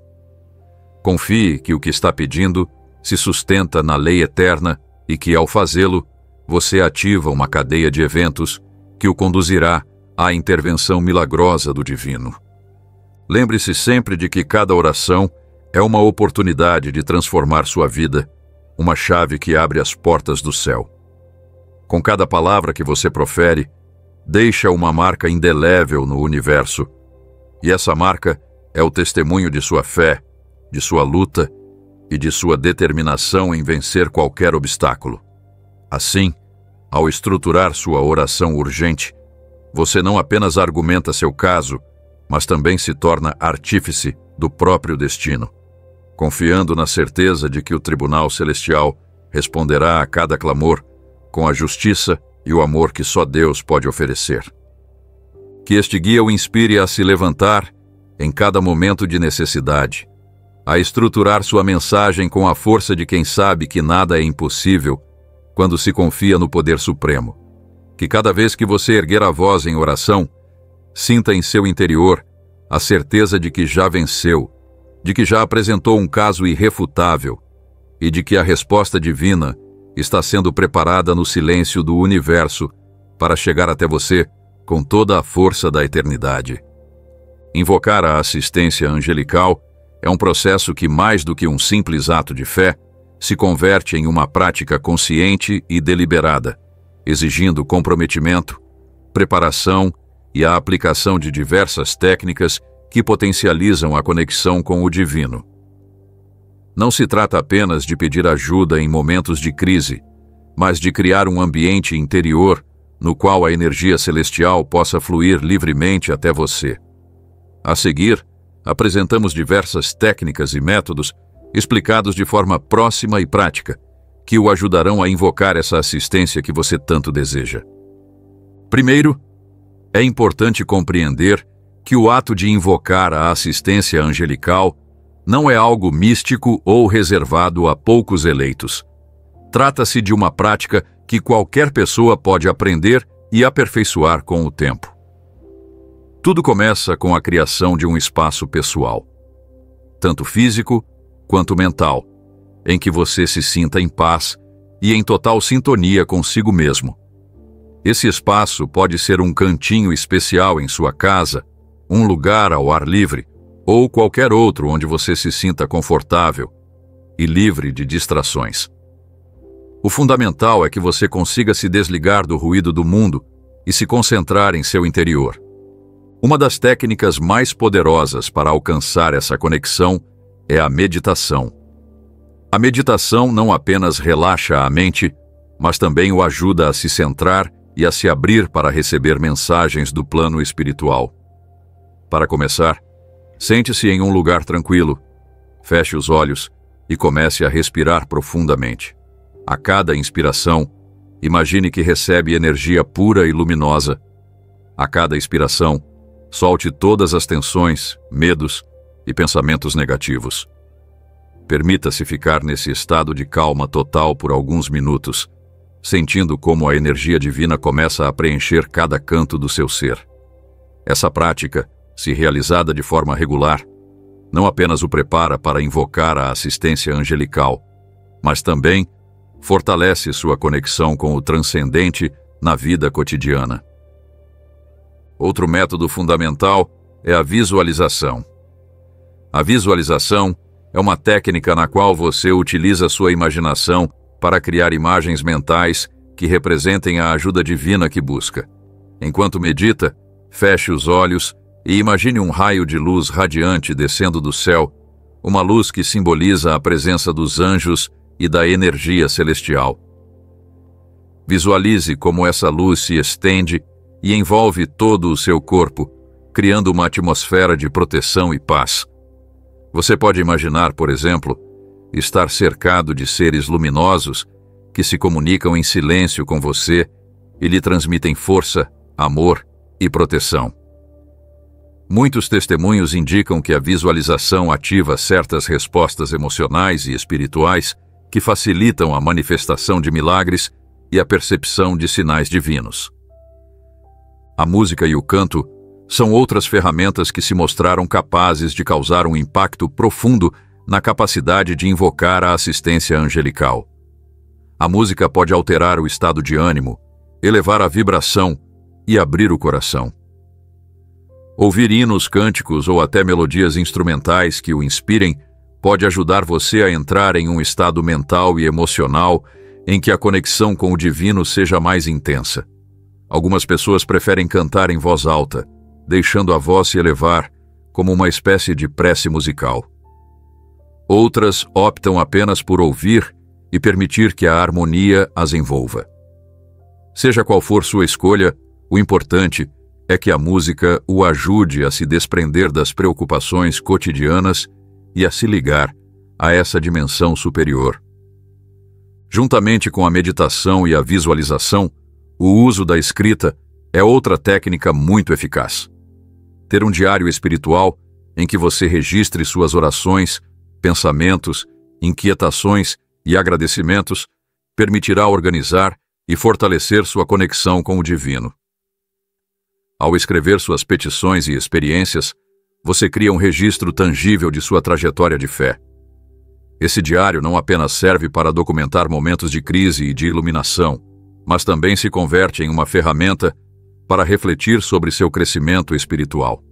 Confie que o que está pedindo se sustenta na lei eterna e que, ao fazê-lo, você ativa uma cadeia de eventos que o conduzirá à intervenção milagrosa do divino. Lembre-se sempre de que cada oração é uma oportunidade de transformar sua vida, uma chave que abre as portas do céu. Com cada palavra que você profere, deixa uma marca indelével no universo, e essa marca é o testemunho de sua fé, de sua luta e de sua determinação em vencer qualquer obstáculo. Assim, ao estruturar sua oração urgente, você não apenas argumenta seu caso, mas também se torna artífice do próprio destino, confiando na certeza de que o Tribunal Celestial responderá a cada clamor com a justiça e o amor que só Deus pode oferecer. Que este guia o inspire a se levantar em cada momento de necessidade, a estruturar sua mensagem com a força de quem sabe que nada é impossível quando se confia no poder supremo. Que cada vez que você erguer a voz em oração, sinta em seu interior a certeza de que já venceu, de que já apresentou um caso irrefutável e de que a resposta divina está sendo preparada no silêncio do universo para chegar até você com toda a força da eternidade. Invocar a assistência angelical é um processo que, mais do que um simples ato de fé, se converte em uma prática consciente e deliberada, exigindo comprometimento, preparação e a aplicação de diversas técnicas que potencializam a conexão com o divino. Não se trata apenas de pedir ajuda em momentos de crise, mas de criar um ambiente interior no qual a energia celestial possa fluir livremente até você. A seguir, apresentamos diversas técnicas e métodos explicados de forma próxima e prática, que o ajudarão a invocar essa assistência que você tanto deseja. Primeiro, é importante compreender que o ato de invocar a assistência angelical não é algo místico ou reservado a poucos eleitos. Trata-se de uma prática que qualquer pessoa pode aprender e aperfeiçoar com o tempo. Tudo começa com a criação de um espaço pessoal, tanto físico quanto mental, em que você se sinta em paz e em total sintonia consigo mesmo. Esse espaço pode ser um cantinho especial em sua casa, um lugar ao ar livre, ou qualquer outro onde você se sinta confortável e livre de distrações. O fundamental é que você consiga se desligar do ruído do mundo e se concentrar em seu interior. Uma das técnicas mais poderosas para alcançar essa conexão é a meditação. A meditação não apenas relaxa a mente, mas também o ajuda a se centrar e a se abrir para receber mensagens do plano espiritual. Para começar, sente-se em um lugar tranquilo, feche os olhos e comece a respirar profundamente. A cada inspiração, imagine que recebe energia pura e luminosa. A cada expiração, Solte todas as tensões, medos e pensamentos negativos. Permita-se ficar nesse estado de calma total por alguns minutos, sentindo como a energia divina começa a preencher cada canto do seu ser. Essa prática, se realizada de forma regular, não apenas o prepara para invocar a assistência angelical, mas também fortalece sua conexão com o transcendente na vida cotidiana. Outro método fundamental é a visualização. A visualização é uma técnica na qual você utiliza sua imaginação para criar imagens mentais que representem a ajuda divina que busca. Enquanto medita, feche os olhos e imagine um raio de luz radiante descendo do céu, uma luz que simboliza a presença dos anjos e da energia celestial. Visualize como essa luz se estende e envolve todo o seu corpo, criando uma atmosfera de proteção e paz. Você pode imaginar, por exemplo, estar cercado de seres luminosos que se comunicam em silêncio com você e lhe transmitem força, amor e proteção. Muitos testemunhos indicam que a visualização ativa certas respostas emocionais e espirituais que facilitam a manifestação de milagres e a percepção de sinais divinos. A música e o canto são outras ferramentas que se mostraram capazes de causar um impacto profundo na capacidade de invocar a assistência angelical. A música pode alterar o estado de ânimo, elevar a vibração e abrir o coração. Ouvir hinos, cânticos ou até melodias instrumentais que o inspirem pode ajudar você a entrar em um estado mental e emocional em que a conexão com o divino seja mais intensa. Algumas pessoas preferem cantar em voz alta, deixando a voz se elevar como uma espécie de prece musical. Outras optam apenas por ouvir e permitir que a harmonia as envolva. Seja qual for sua escolha, o importante é que a música o ajude a se desprender das preocupações cotidianas e a se ligar a essa dimensão superior. Juntamente com a meditação e a visualização, o uso da escrita é outra técnica muito eficaz. Ter um diário espiritual em que você registre suas orações, pensamentos, inquietações e agradecimentos permitirá organizar e fortalecer sua conexão com o divino. Ao escrever suas petições e experiências, você cria um registro tangível de sua trajetória de fé. Esse diário não apenas serve para documentar momentos de crise e de iluminação, mas também se converte em uma ferramenta para refletir sobre seu crescimento espiritual.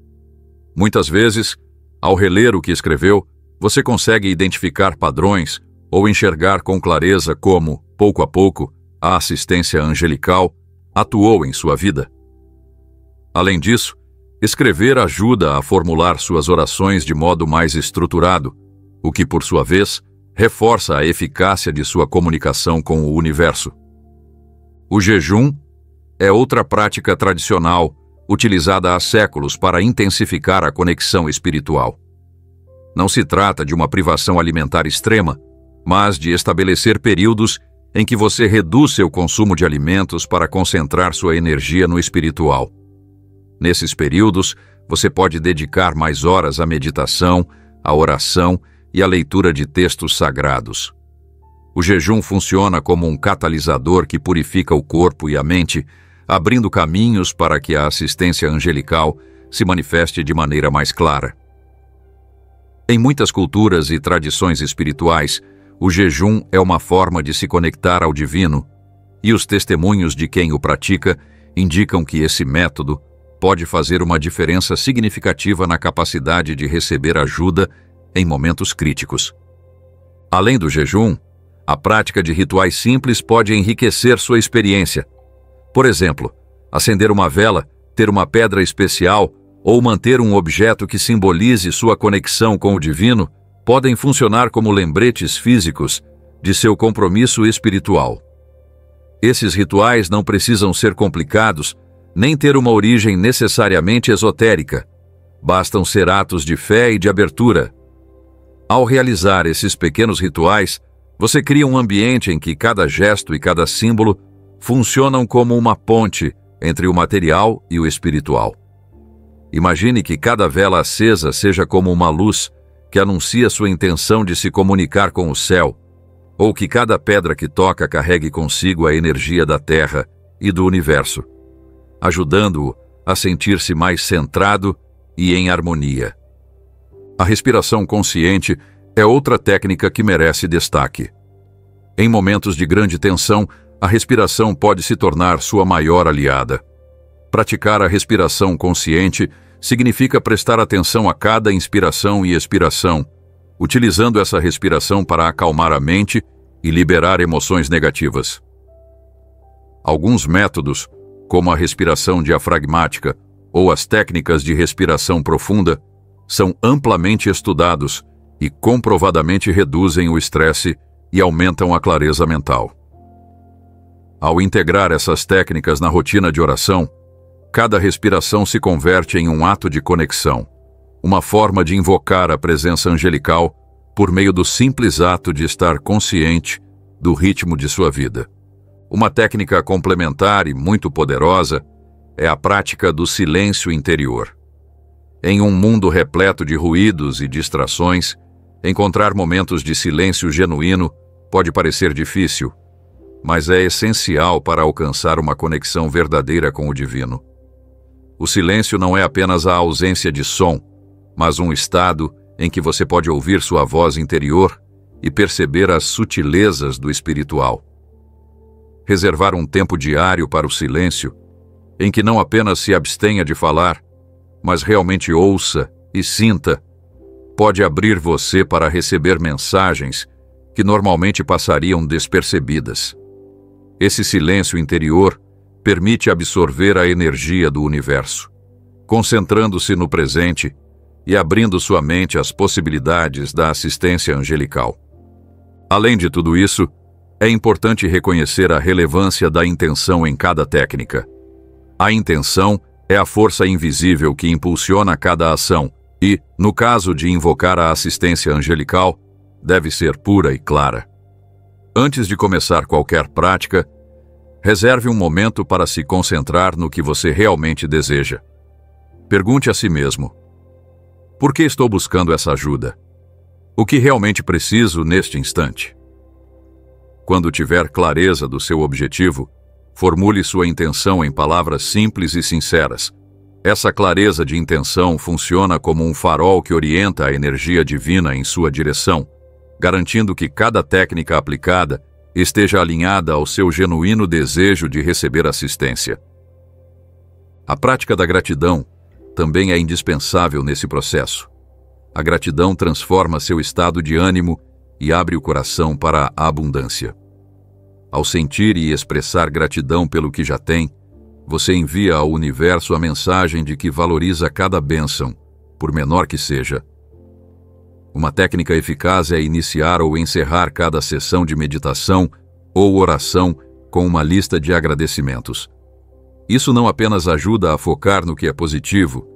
Muitas vezes, ao reler o que escreveu, você consegue identificar padrões ou enxergar com clareza como, pouco a pouco, a assistência angelical atuou em sua vida. Além disso, escrever ajuda a formular suas orações de modo mais estruturado, o que, por sua vez, reforça a eficácia de sua comunicação com o universo. O jejum é outra prática tradicional utilizada há séculos para intensificar a conexão espiritual. Não se trata de uma privação alimentar extrema, mas de estabelecer períodos em que você reduz seu consumo de alimentos para concentrar sua energia no espiritual. Nesses períodos, você pode dedicar mais horas à meditação, à oração e à leitura de textos sagrados. O jejum funciona como um catalisador que purifica o corpo e a mente, abrindo caminhos para que a assistência angelical se manifeste de maneira mais clara. Em muitas culturas e tradições espirituais, o jejum é uma forma de se conectar ao divino, e os testemunhos de quem o pratica indicam que esse método pode fazer uma diferença significativa na capacidade de receber ajuda em momentos críticos. Além do jejum, a prática de rituais simples pode enriquecer sua experiência. Por exemplo, acender uma vela, ter uma pedra especial ou manter um objeto que simbolize sua conexão com o divino podem funcionar como lembretes físicos de seu compromisso espiritual. Esses rituais não precisam ser complicados nem ter uma origem necessariamente esotérica. Bastam ser atos de fé e de abertura. Ao realizar esses pequenos rituais, você cria um ambiente em que cada gesto e cada símbolo funcionam como uma ponte entre o material e o espiritual. Imagine que cada vela acesa seja como uma luz que anuncia sua intenção de se comunicar com o céu, ou que cada pedra que toca carregue consigo a energia da Terra e do universo, ajudando-o a sentir-se mais centrado e em harmonia. A respiração consciente é outra técnica que merece destaque. Em momentos de grande tensão, a respiração pode se tornar sua maior aliada. Praticar a respiração consciente significa prestar atenção a cada inspiração e expiração, utilizando essa respiração para acalmar a mente e liberar emoções negativas. Alguns métodos, como a respiração diafragmática ou as técnicas de respiração profunda, são amplamente estudados e comprovadamente reduzem o estresse e aumentam a clareza mental. Ao integrar essas técnicas na rotina de oração, cada respiração se converte em um ato de conexão, uma forma de invocar a presença angelical por meio do simples ato de estar consciente do ritmo de sua vida. Uma técnica complementar e muito poderosa é a prática do silêncio interior. Em um mundo repleto de ruídos e distrações, encontrar momentos de silêncio genuíno pode parecer difícil, mas é essencial para alcançar uma conexão verdadeira com o divino. O silêncio não é apenas a ausência de som, mas um estado em que você pode ouvir sua voz interior e perceber as sutilezas do espiritual. Reservar um tempo diário para o silêncio, em que não apenas se abstenha de falar, mas realmente ouça e sinta, pode abrir você para receber mensagens que normalmente passariam despercebidas. Esse silêncio interior permite absorver a energia do universo, concentrando-se no presente e abrindo sua mente às possibilidades da assistência angelical. Além de tudo isso, é importante reconhecer a relevância da intenção em cada técnica. A intenção é a força invisível que impulsiona cada ação e, no caso de invocar a assistência angelical, deve ser pura e clara. Antes de começar qualquer prática, reserve um momento para se concentrar no que você realmente deseja. Pergunte a si mesmo: por que estou buscando essa ajuda? O que realmente preciso neste instante? Quando tiver clareza do seu objetivo, formule sua intenção em palavras simples e sinceras. Essa clareza de intenção funciona como um farol que orienta a energia divina em sua direção, garantindo que cada técnica aplicada esteja alinhada ao seu genuíno desejo de receber assistência. A prática da gratidão também é indispensável nesse processo. A gratidão transforma seu estado de ânimo e abre o coração para a abundância. Ao sentir e expressar gratidão pelo que já tem, você envia ao universo a mensagem de que valoriza cada bênção, por menor que seja. Uma técnica eficaz é iniciar ou encerrar cada sessão de meditação ou oração com uma lista de agradecimentos. Isso não apenas ajuda a focar no que é positivo,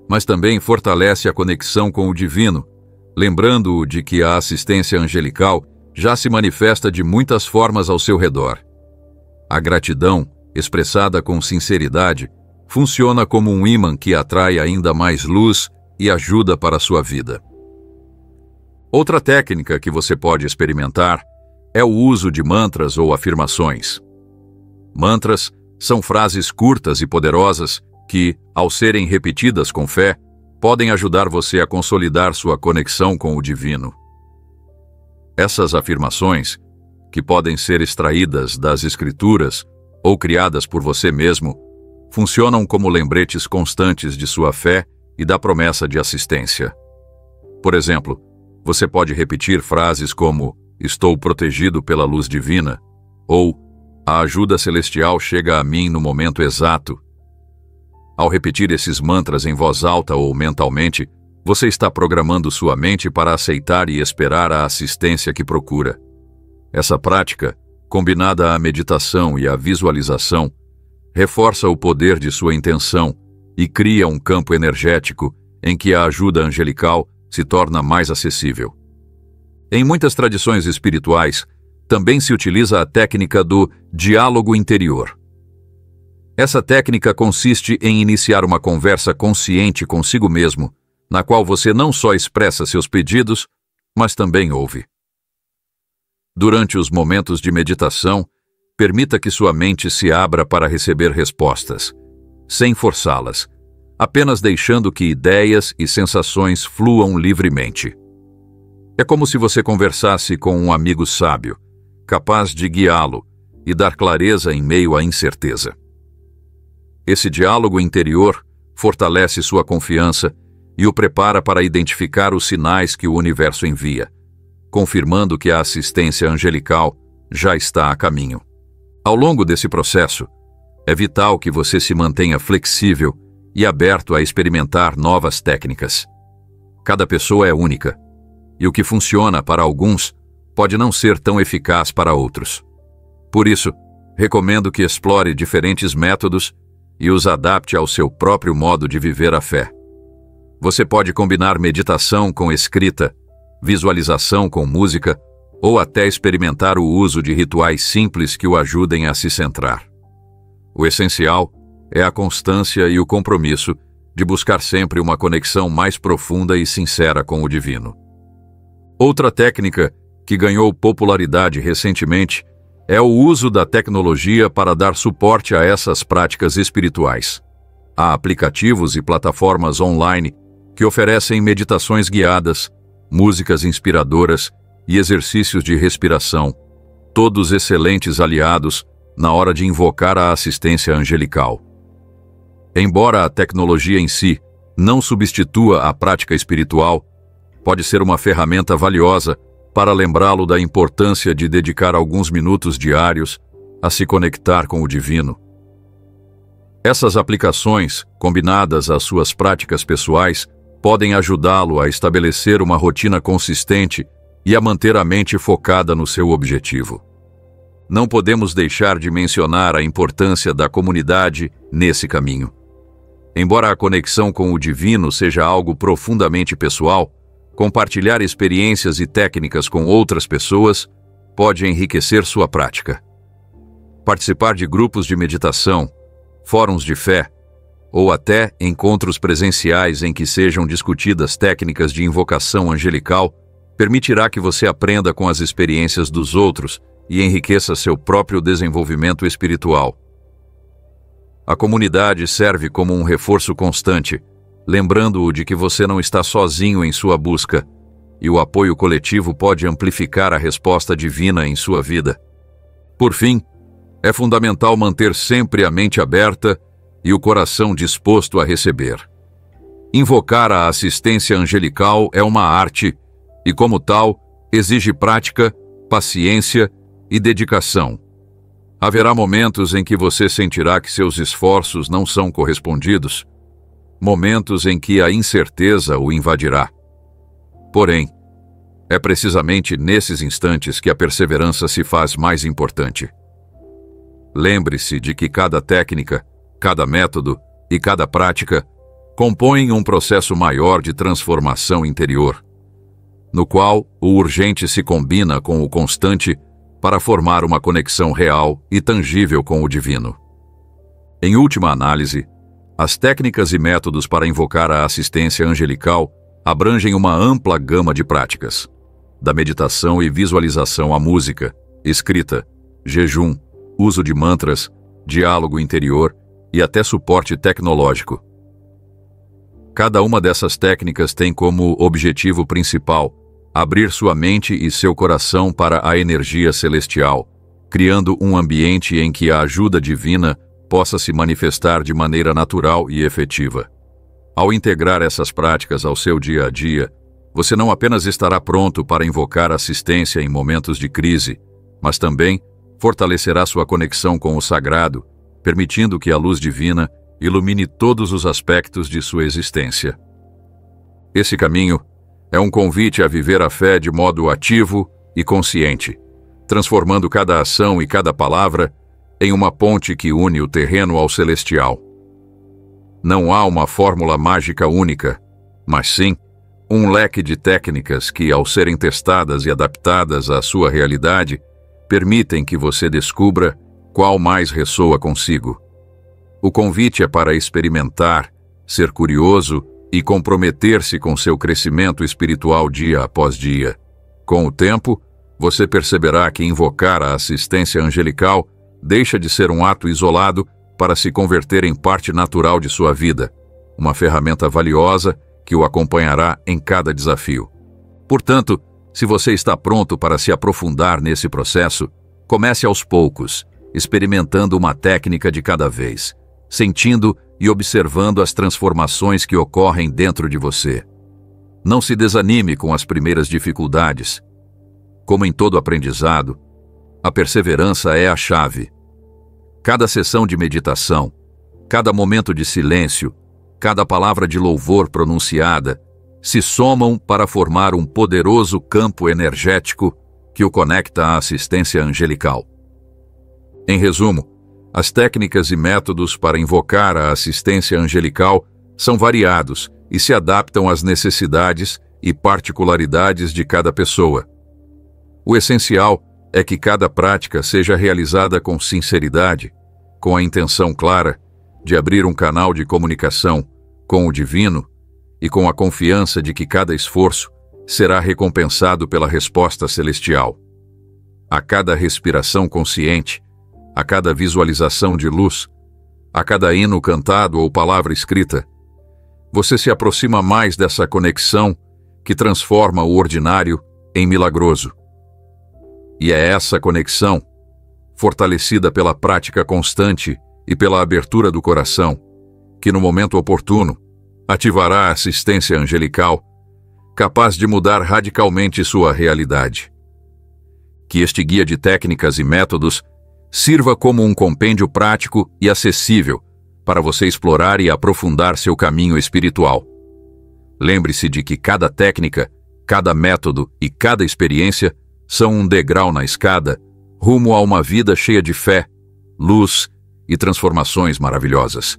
mas também fortalece a conexão com o divino, lembrando-o de que a assistência angelical já se manifesta de muitas formas ao seu redor. A gratidão, expressada com sinceridade, funciona como um ímã que atrai ainda mais luz e ajuda para a sua vida. Outra técnica que você pode experimentar é o uso de mantras ou afirmações. Mantras são frases curtas e poderosas que, ao serem repetidas com fé, podem ajudar você a consolidar sua conexão com o divino. Essas afirmações, que podem ser extraídas das escrituras ou criadas por você mesmo, funcionam como lembretes constantes de sua fé e da promessa de assistência. Por exemplo, você pode repetir frases como "Estou protegido pela luz divina" ou "A ajuda celestial chega a mim no momento exato". Ao repetir esses mantras em voz alta ou mentalmente, você está programando sua mente para aceitar e esperar a assistência que procura. Essa prática, combinada à meditação e à visualização, reforça o poder de sua intenção e cria um campo energético em que a ajuda angelical se torna mais acessível. Em muitas tradições espirituais, também se utiliza a técnica do diálogo interior. Essa técnica consiste em iniciar uma conversa consciente consigo mesmo, na qual você não só expressa seus pedidos, mas também ouve. Durante os momentos de meditação, permita que sua mente se abra para receber respostas, sem forçá-las, apenas deixando que ideias e sensações fluam livremente. É como se você conversasse com um amigo sábio, capaz de guiá-lo e dar clareza em meio à incerteza. Esse diálogo interior fortalece sua confiança e o prepara para identificar os sinais que o universo envia, confirmando que a assistência angelical já está a caminho. Ao longo desse processo, é vital que você se mantenha flexível e aberto a experimentar novas técnicas. Cada pessoa é única, e o que funciona para alguns pode não ser tão eficaz para outros. Por isso, recomendo que explore diferentes métodos e os adapte ao seu próprio modo de viver a fé. Você pode combinar meditação com escrita, visualização com música, ou até experimentar o uso de rituais simples que o ajudem a se centrar. O essencial é a constância e o compromisso de buscar sempre uma conexão mais profunda e sincera com o divino. Outra técnica que ganhou popularidade recentemente é o uso da tecnologia para dar suporte a essas práticas espirituais. Há aplicativos e plataformas online que oferecem meditações guiadas, músicas inspiradoras e exercícios de respiração, todos excelentes aliados na hora de invocar a assistência angelical. Embora a tecnologia em si não substitua a prática espiritual, pode ser uma ferramenta valiosa para lembrá-lo da importância de dedicar alguns minutos diários a se conectar com o divino. Essas aplicações, combinadas às suas práticas pessoais, podem ajudá-lo a estabelecer uma rotina consistente e a manter a mente focada no seu objetivo. Não podemos deixar de mencionar a importância da comunidade nesse caminho. Embora a conexão com o divino seja algo profundamente pessoal, compartilhar experiências e técnicas com outras pessoas pode enriquecer sua prática. Participar de grupos de meditação, fóruns de fé, ou até encontros presenciais em que sejam discutidas técnicas de invocação angelical permitirá que você aprenda com as experiências dos outros e enriqueça seu próprio desenvolvimento espiritual. A comunidade serve como um reforço constante, lembrando-o de que você não está sozinho em sua busca, e o apoio coletivo pode amplificar a resposta divina em sua vida. Por fim, é fundamental manter sempre a mente aberta e o coração disposto a receber. Invocar a assistência angelical é uma arte e, como tal, exige prática, paciência e dedicação. Haverá momentos em que você sentirá que seus esforços não são correspondidos, momentos em que a incerteza o invadirá. Porém, é precisamente nesses instantes que a perseverança se faz mais importante. Lembre-se de que cada técnica, cada método e cada prática compõem um processo maior de transformação interior, no qual o urgente se combina com o constante para formar uma conexão real e tangível com o divino. Em última análise, as técnicas e métodos para invocar a assistência angelical abrangem uma ampla gama de práticas, da meditação e visualização à música, escrita, jejum, uso de mantras, diálogo interior e até suporte tecnológico. Cada uma dessas técnicas tem como objetivo principal abrir sua mente e seu coração para a energia celestial, criando um ambiente em que a ajuda divina possa se manifestar de maneira natural e efetiva. Ao integrar essas práticas ao seu dia a dia, você não apenas estará pronto para invocar assistência em momentos de crise, mas também fortalecerá sua conexão com o sagrado, permitindo que a luz divina ilumine todos os aspectos de sua existência. Esse caminho é um convite a viver a fé de modo ativo e consciente, transformando cada ação e cada palavra em uma ponte que une o terreno ao celestial. Não há uma fórmula mágica única, mas sim um leque de técnicas que, ao serem testadas e adaptadas à sua realidade, permitem que você descubra qual mais ressoa consigo. O convite é para experimentar, ser curioso e comprometer-se com seu crescimento espiritual dia após dia. Com o tempo, você perceberá que invocar a assistência angelical deixa de ser um ato isolado para se converter em parte natural de sua vida, uma ferramenta valiosa que o acompanhará em cada desafio. Portanto, se você está pronto para se aprofundar nesse processo, comece aos poucos, experimentando uma técnica de cada vez, sentindo e observando as transformações que ocorrem dentro de você. Não se desanime com as primeiras dificuldades. Como em todo aprendizado, a perseverança é a chave. Cada sessão de meditação, cada momento de silêncio, cada palavra de louvor pronunciada, se somam para formar um poderoso campo energético que o conecta à assistência angelical. Em resumo, as técnicas e métodos para invocar a assistência angelical são variados e se adaptam às necessidades e particularidades de cada pessoa. O essencial é que cada prática seja realizada com sinceridade, com a intenção clara de abrir um canal de comunicação com o divino e com a confiança de que cada esforço será recompensado pela resposta celestial. A cada respiração consciente, a cada visualização de luz, a cada hino cantado ou palavra escrita, você se aproxima mais dessa conexão que transforma o ordinário em milagroso. E é essa conexão, fortalecida pela prática constante e pela abertura do coração, que no momento oportuno ativará a assistência angelical, capaz de mudar radicalmente sua realidade. Que este guia de técnicas e métodos sirva como um compêndio prático e acessível para você explorar e aprofundar seu caminho espiritual. Lembre-se de que cada técnica, cada método e cada experiência são um degrau na escada rumo a uma vida cheia de fé, luz e transformações maravilhosas.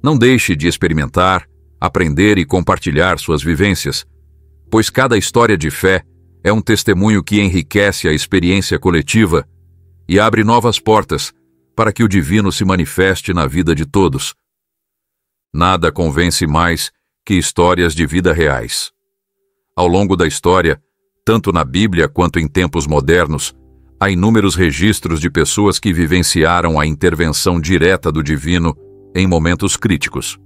Não deixe de experimentar, aprender e compartilhar suas vivências, pois cada história de fé é um testemunho que enriquece a experiência coletiva e abre novas portas para que o divino se manifeste na vida de todos. Nada convence mais que histórias de vida reais. Ao longo da história, tanto na Bíblia quanto em tempos modernos, há inúmeros registros de pessoas que vivenciaram a intervenção direta do divino em momentos críticos.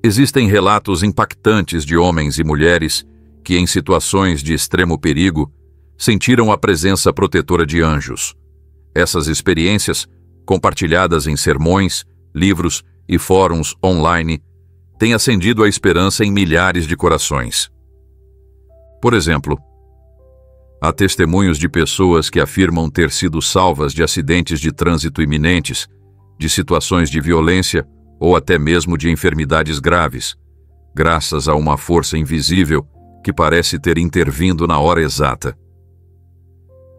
Existem relatos impactantes de homens e mulheres que, em situações de extremo perigo, sentiram a presença protetora de anjos. Essas experiências, compartilhadas em sermões, livros e fóruns online, têm acendido a esperança em milhares de corações. Por exemplo, há testemunhos de pessoas que afirmam ter sido salvas de acidentes de trânsito iminentes, de situações de violência ou até mesmo de enfermidades graves, graças a uma força invisível que parece ter intervindo na hora exata.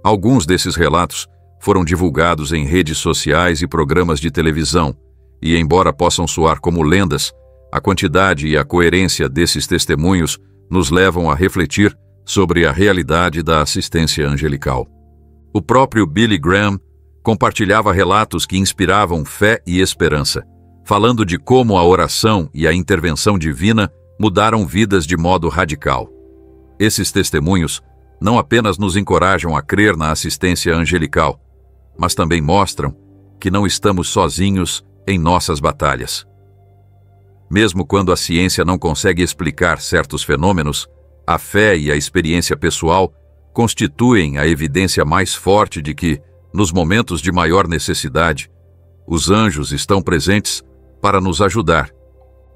Alguns desses relatos foram divulgados em redes sociais e programas de televisão, e embora possam soar como lendas, a quantidade e a coerência desses testemunhos nos levam a refletir sobre a realidade da assistência angelical. O próprio Billy Graham compartilhava relatos que inspiravam fé e esperança, falando de como a oração e a intervenção divina mudaram vidas de modo radical. Esses testemunhos não apenas nos encorajam a crer na assistência angelical, mas também mostram que não estamos sozinhos em nossas batalhas. Mesmo quando a ciência não consegue explicar certos fenômenos, a fé e a experiência pessoal constituem a evidência mais forte de que, nos momentos de maior necessidade, os anjos estão presentes para nos ajudar.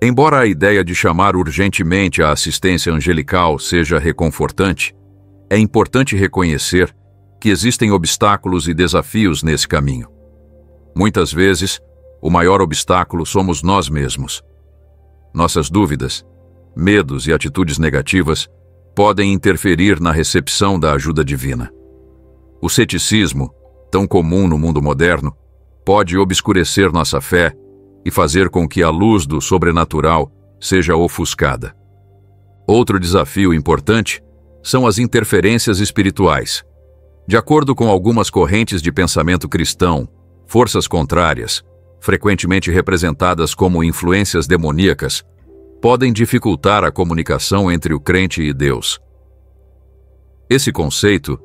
Embora a ideia de chamar urgentemente a assistência angelical seja reconfortante, é importante reconhecer que existem obstáculos e desafios nesse caminho. Muitas vezes, o maior obstáculo somos nós mesmos. Nossas dúvidas, medos e atitudes negativas podem interferir na recepção da ajuda divina. O ceticismo, tão comum no mundo moderno, pode obscurecer nossa fé e fazer com que a luz do sobrenatural seja ofuscada. Outro desafio importante são as interferências espirituais. De acordo com algumas correntes de pensamento cristão, forças contrárias, frequentemente representadas como influências demoníacas, podem dificultar a comunicação entre o crente e Deus. Esse conceito,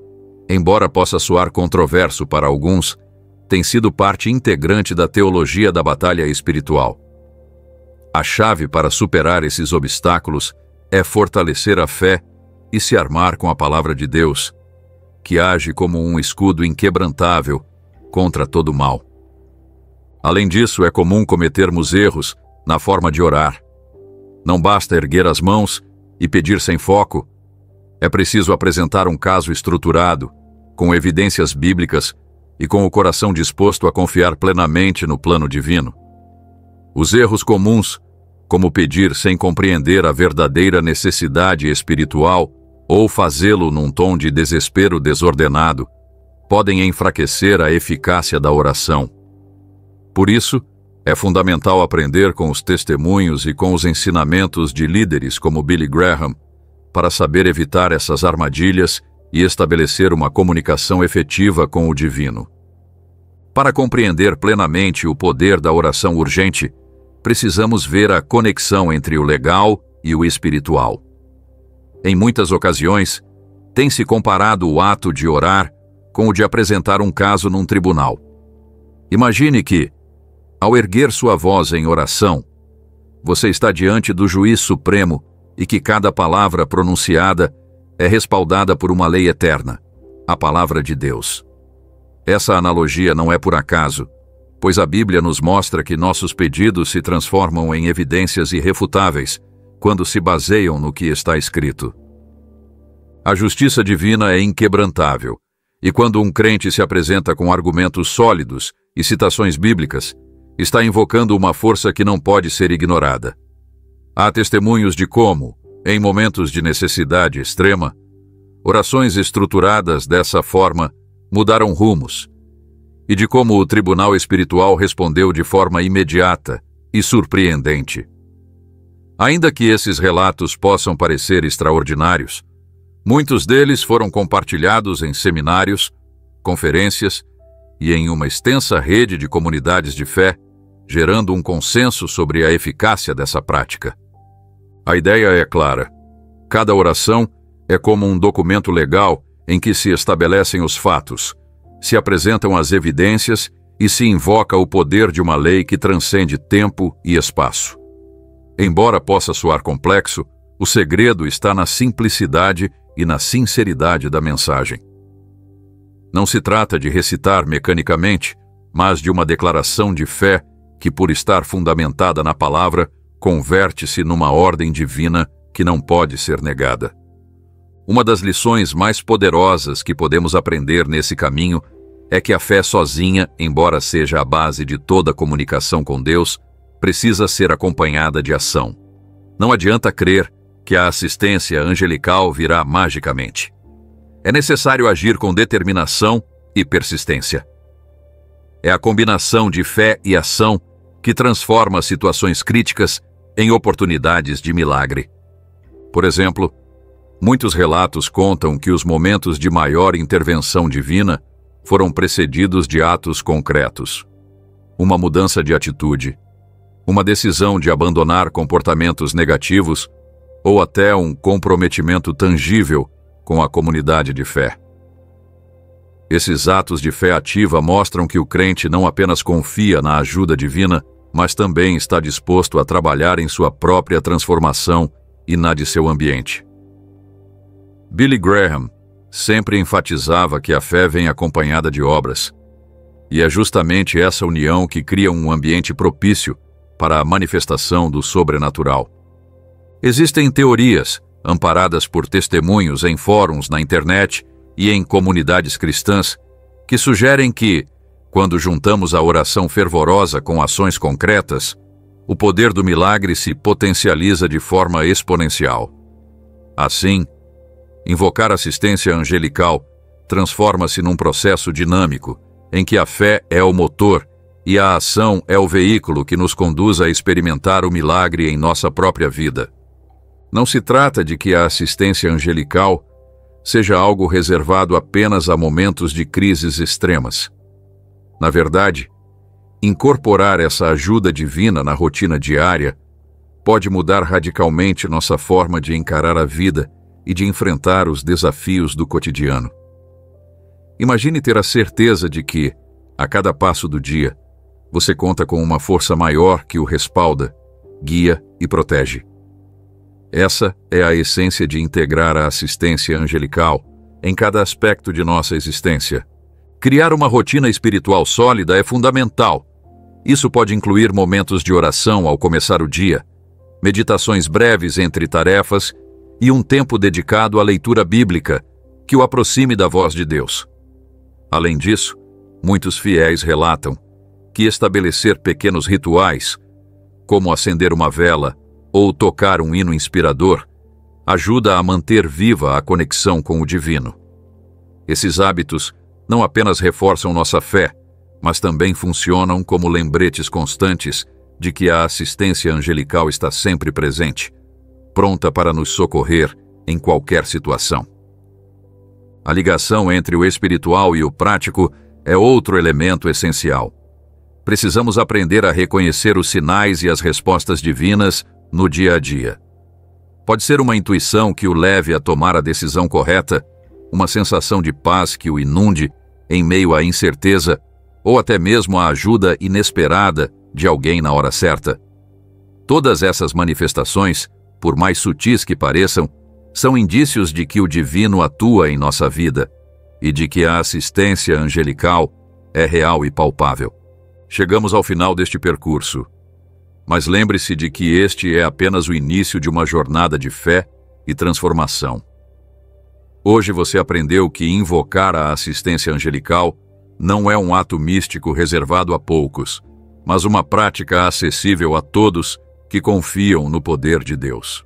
embora possa soar controverso para alguns, tem sido parte integrante da teologia da batalha espiritual. A chave para superar esses obstáculos é fortalecer a fé e se armar com a palavra de Deus, que age como um escudo inquebrantável contra todo mal. Além disso, é comum cometermos erros na forma de orar. Não basta erguer as mãos e pedir sem foco. É preciso apresentar um caso estruturado, com evidências bíblicas e com o coração disposto a confiar plenamente no plano divino. Os erros comuns, como pedir sem compreender a verdadeira necessidade espiritual ou fazê-lo num tom de desespero desordenado, podem enfraquecer a eficácia da oração. Por isso, é fundamental aprender com os testemunhos e com os ensinamentos de líderes como Billy Graham, para saber evitar essas armadilhas e estabelecer uma comunicação efetiva com o divino. Para compreender plenamente o poder da oração urgente, precisamos ver a conexão entre o legal e o espiritual. Em muitas ocasiões, tem-se comparado o ato de orar com o de apresentar um caso num tribunal. Imagine que, ao erguer sua voz em oração, você está diante do juiz supremo e que cada palavra pronunciada é respaldada por uma lei eterna, a palavra de Deus. Essa analogia não é por acaso, pois a Bíblia nos mostra que nossos pedidos se transformam em evidências irrefutáveis quando se baseiam no que está escrito. A justiça divina é inquebrantável, e quando um crente se apresenta com argumentos sólidos e citações bíblicas, está invocando uma força que não pode ser ignorada. Há testemunhos de como, em momentos de necessidade extrema, orações estruturadas dessa forma mudaram rumos, e de como o tribunal espiritual respondeu de forma imediata e surpreendente. Ainda que esses relatos possam parecer extraordinários, muitos deles foram compartilhados em seminários, conferências e em uma extensa rede de comunidades de fé, gerando um consenso sobre a eficácia dessa prática. A ideia é clara. Cada oração é como um documento legal em que se estabelecem os fatos, se apresentam as evidências e se invoca o poder de uma lei que transcende tempo e espaço. Embora possa soar complexo, o segredo está na simplicidade e na sinceridade da mensagem. Não se trata de recitar mecanicamente, mas de uma declaração de fé que, por estar fundamentada na palavra, converte-se numa ordem divina que não pode ser negada. Uma das lições mais poderosas que podemos aprender nesse caminho é que a fé sozinha, embora seja a base de toda comunicação com Deus, precisa ser acompanhada de ação. Não adianta crer que a assistência angelical virá magicamente. É necessário agir com determinação e persistência. É a combinação de fé e ação que transforma situações críticas em oportunidades de milagre. Por exemplo, muitos relatos contam que os momentos de maior intervenção divina foram precedidos de atos concretos. Uma mudança de atitude, uma decisão de abandonar comportamentos negativos ou até um comprometimento tangível com a comunidade de fé. Esses atos de fé ativa mostram que o crente não apenas confia na ajuda divina, mas também está disposto a trabalhar em sua própria transformação e na de seu ambiente. Billy Graham sempre enfatizava que a fé vem acompanhada de obras, e é justamente essa união que cria um ambiente propício para a manifestação do sobrenatural. Existem teorias, amparadas por testemunhos em fóruns na internet e em comunidades cristãs, que sugerem que, quando juntamos a oração fervorosa com ações concretas, o poder do milagre se potencializa de forma exponencial. Assim, invocar assistência angelical transforma-se num processo dinâmico, em que a fé é o motor e a ação é o veículo que nos conduz a experimentar o milagre em nossa própria vida. Não se trata de que a assistência angelical seja algo reservado apenas a momentos de crises extremas. Na verdade, Incorporar essa ajuda divina na rotina diária pode mudar radicalmente nossa forma de encarar a vida e de enfrentar os desafios do cotidiano. Imagine ter a certeza de que, a cada passo do dia, você conta com uma força maior que o respalda, guia e protege. Essa é a essência de integrar a assistência angelical em cada aspecto de nossa existência. Criar uma rotina espiritual sólida é fundamental. Isso pode incluir momentos de oração ao começar o dia, meditações breves entre tarefas e um tempo dedicado à leitura bíblica que o aproxime da voz de Deus. Além disso, muitos fiéis relatam que estabelecer pequenos rituais, como acender uma vela ou tocar um hino inspirador, ajuda a manter viva a conexão com o divino. Esses hábitos não apenas reforçam nossa fé, mas também funcionam como lembretes constantes de que a assistência angelical está sempre presente, pronta para nos socorrer em qualquer situação. A ligação entre o espiritual e o prático é outro elemento essencial. Precisamos aprender a reconhecer os sinais e as respostas divinas no dia a dia. Pode ser uma intuição que o leve a tomar a decisão correta, uma sensação de paz que o inunde em meio à incerteza, ou até mesmo a ajuda inesperada de alguém na hora certa. Todas essas manifestações, por mais sutis que pareçam, são indícios de que o divino atua em nossa vida e de que a assistência angelical é real e palpável. Chegamos ao final deste percurso, mas lembre-se de que este é apenas o início de uma jornada de fé e transformação. Hoje você aprendeu que invocar a assistência angelical não é um ato místico reservado a poucos, mas uma prática acessível a todos que confiam no poder de Deus.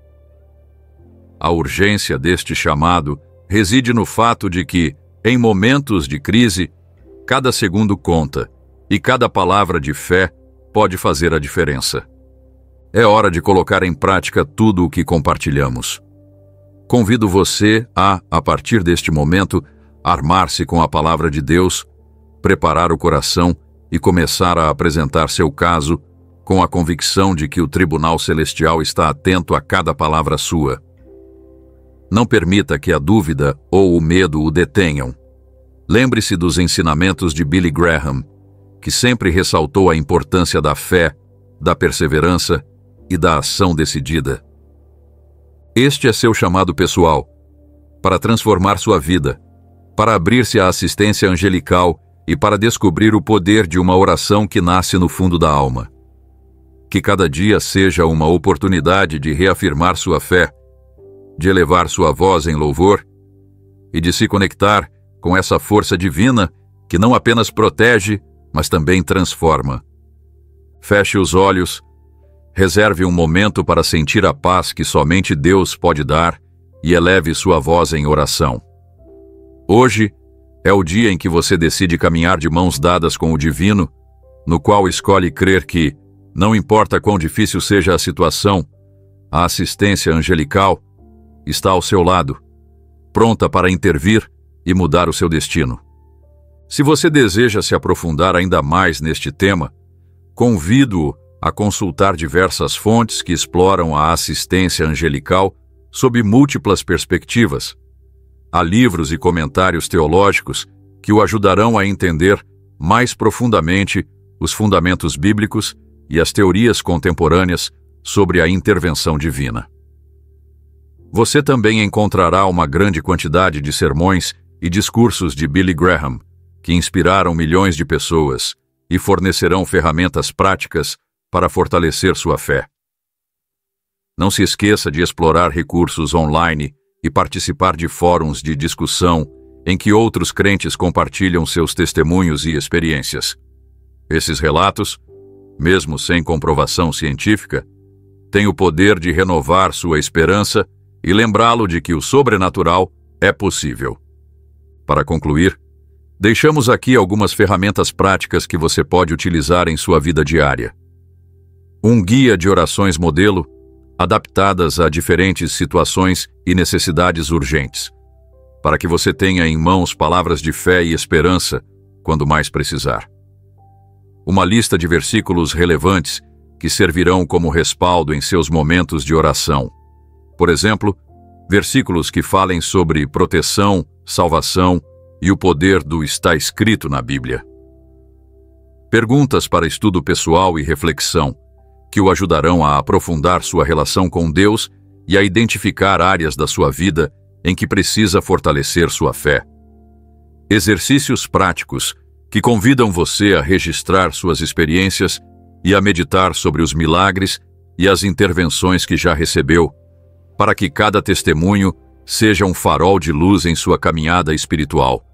A urgência deste chamado reside no fato de que, em momentos de crise, cada segundo conta e cada palavra de fé pode fazer a diferença. É hora de colocar em prática tudo o que compartilhamos. Convido você a partir deste momento, armar-se com a palavra de Deus, preparar o coração e começar a apresentar seu caso com a convicção de que o Tribunal Celestial está atento a cada palavra sua. Não permita que a dúvida ou o medo o detenham. Lembre-se dos ensinamentos de Billy Graham, que sempre ressaltou a importância da fé, da perseverança e da ação decidida. Este é seu chamado pessoal, para transformar sua vida, para abrir-se à assistência angelical e para descobrir o poder de uma oração que nasce no fundo da alma. Que cada dia seja uma oportunidade de reafirmar sua fé, de elevar sua voz em louvor e de se conectar com essa força divina que não apenas protege, mas também transforma. Feche os olhos, reserve um momento para sentir a paz que somente Deus pode dar e eleve sua voz em oração. Hoje é o dia em que você decide caminhar de mãos dadas com o divino, no qual escolhe crer que, não importa quão difícil seja a situação, a assistência angelical está ao seu lado, pronta para intervir e mudar o seu destino. Se você deseja se aprofundar ainda mais neste tema, convido-o a consultar diversas fontes que exploram a assistência angelical sob múltiplas perspectivas. Há livros e comentários teológicos que o ajudarão a entender mais profundamente os fundamentos bíblicos e as teorias contemporâneas sobre a intervenção divina. Você também encontrará uma grande quantidade de sermões e discursos de Billy Graham, que inspiraram milhões de pessoas e fornecerão ferramentas práticas para fortalecer sua fé. Não se esqueça de explorar recursos online e participar de fóruns de discussão em que outros crentes compartilham seus testemunhos e experiências. Esses relatos, mesmo sem comprovação científica, têm o poder de renovar sua esperança e lembrá-lo de que o sobrenatural é possível. Para concluir, deixamos aqui algumas ferramentas práticas que você pode utilizar em sua vida diária. Um guia de orações modelo, adaptadas a diferentes situações e necessidades urgentes, para que você tenha em mãos palavras de fé e esperança quando mais precisar. uma lista de versículos relevantes que servirão como respaldo em seus momentos de oração. Por exemplo, versículos que falem sobre proteção, salvação e o poder do está escrito na Bíblia. Perguntas para estudo pessoal e reflexão, que o ajudarão a aprofundar sua relação com Deus e a identificar áreas da sua vida em que precisa fortalecer sua fé. Exercícios práticos que convidam você a registrar suas experiências e a meditar sobre os milagres e as intervenções que já recebeu, para que cada testemunho seja um farol de luz em sua caminhada espiritual.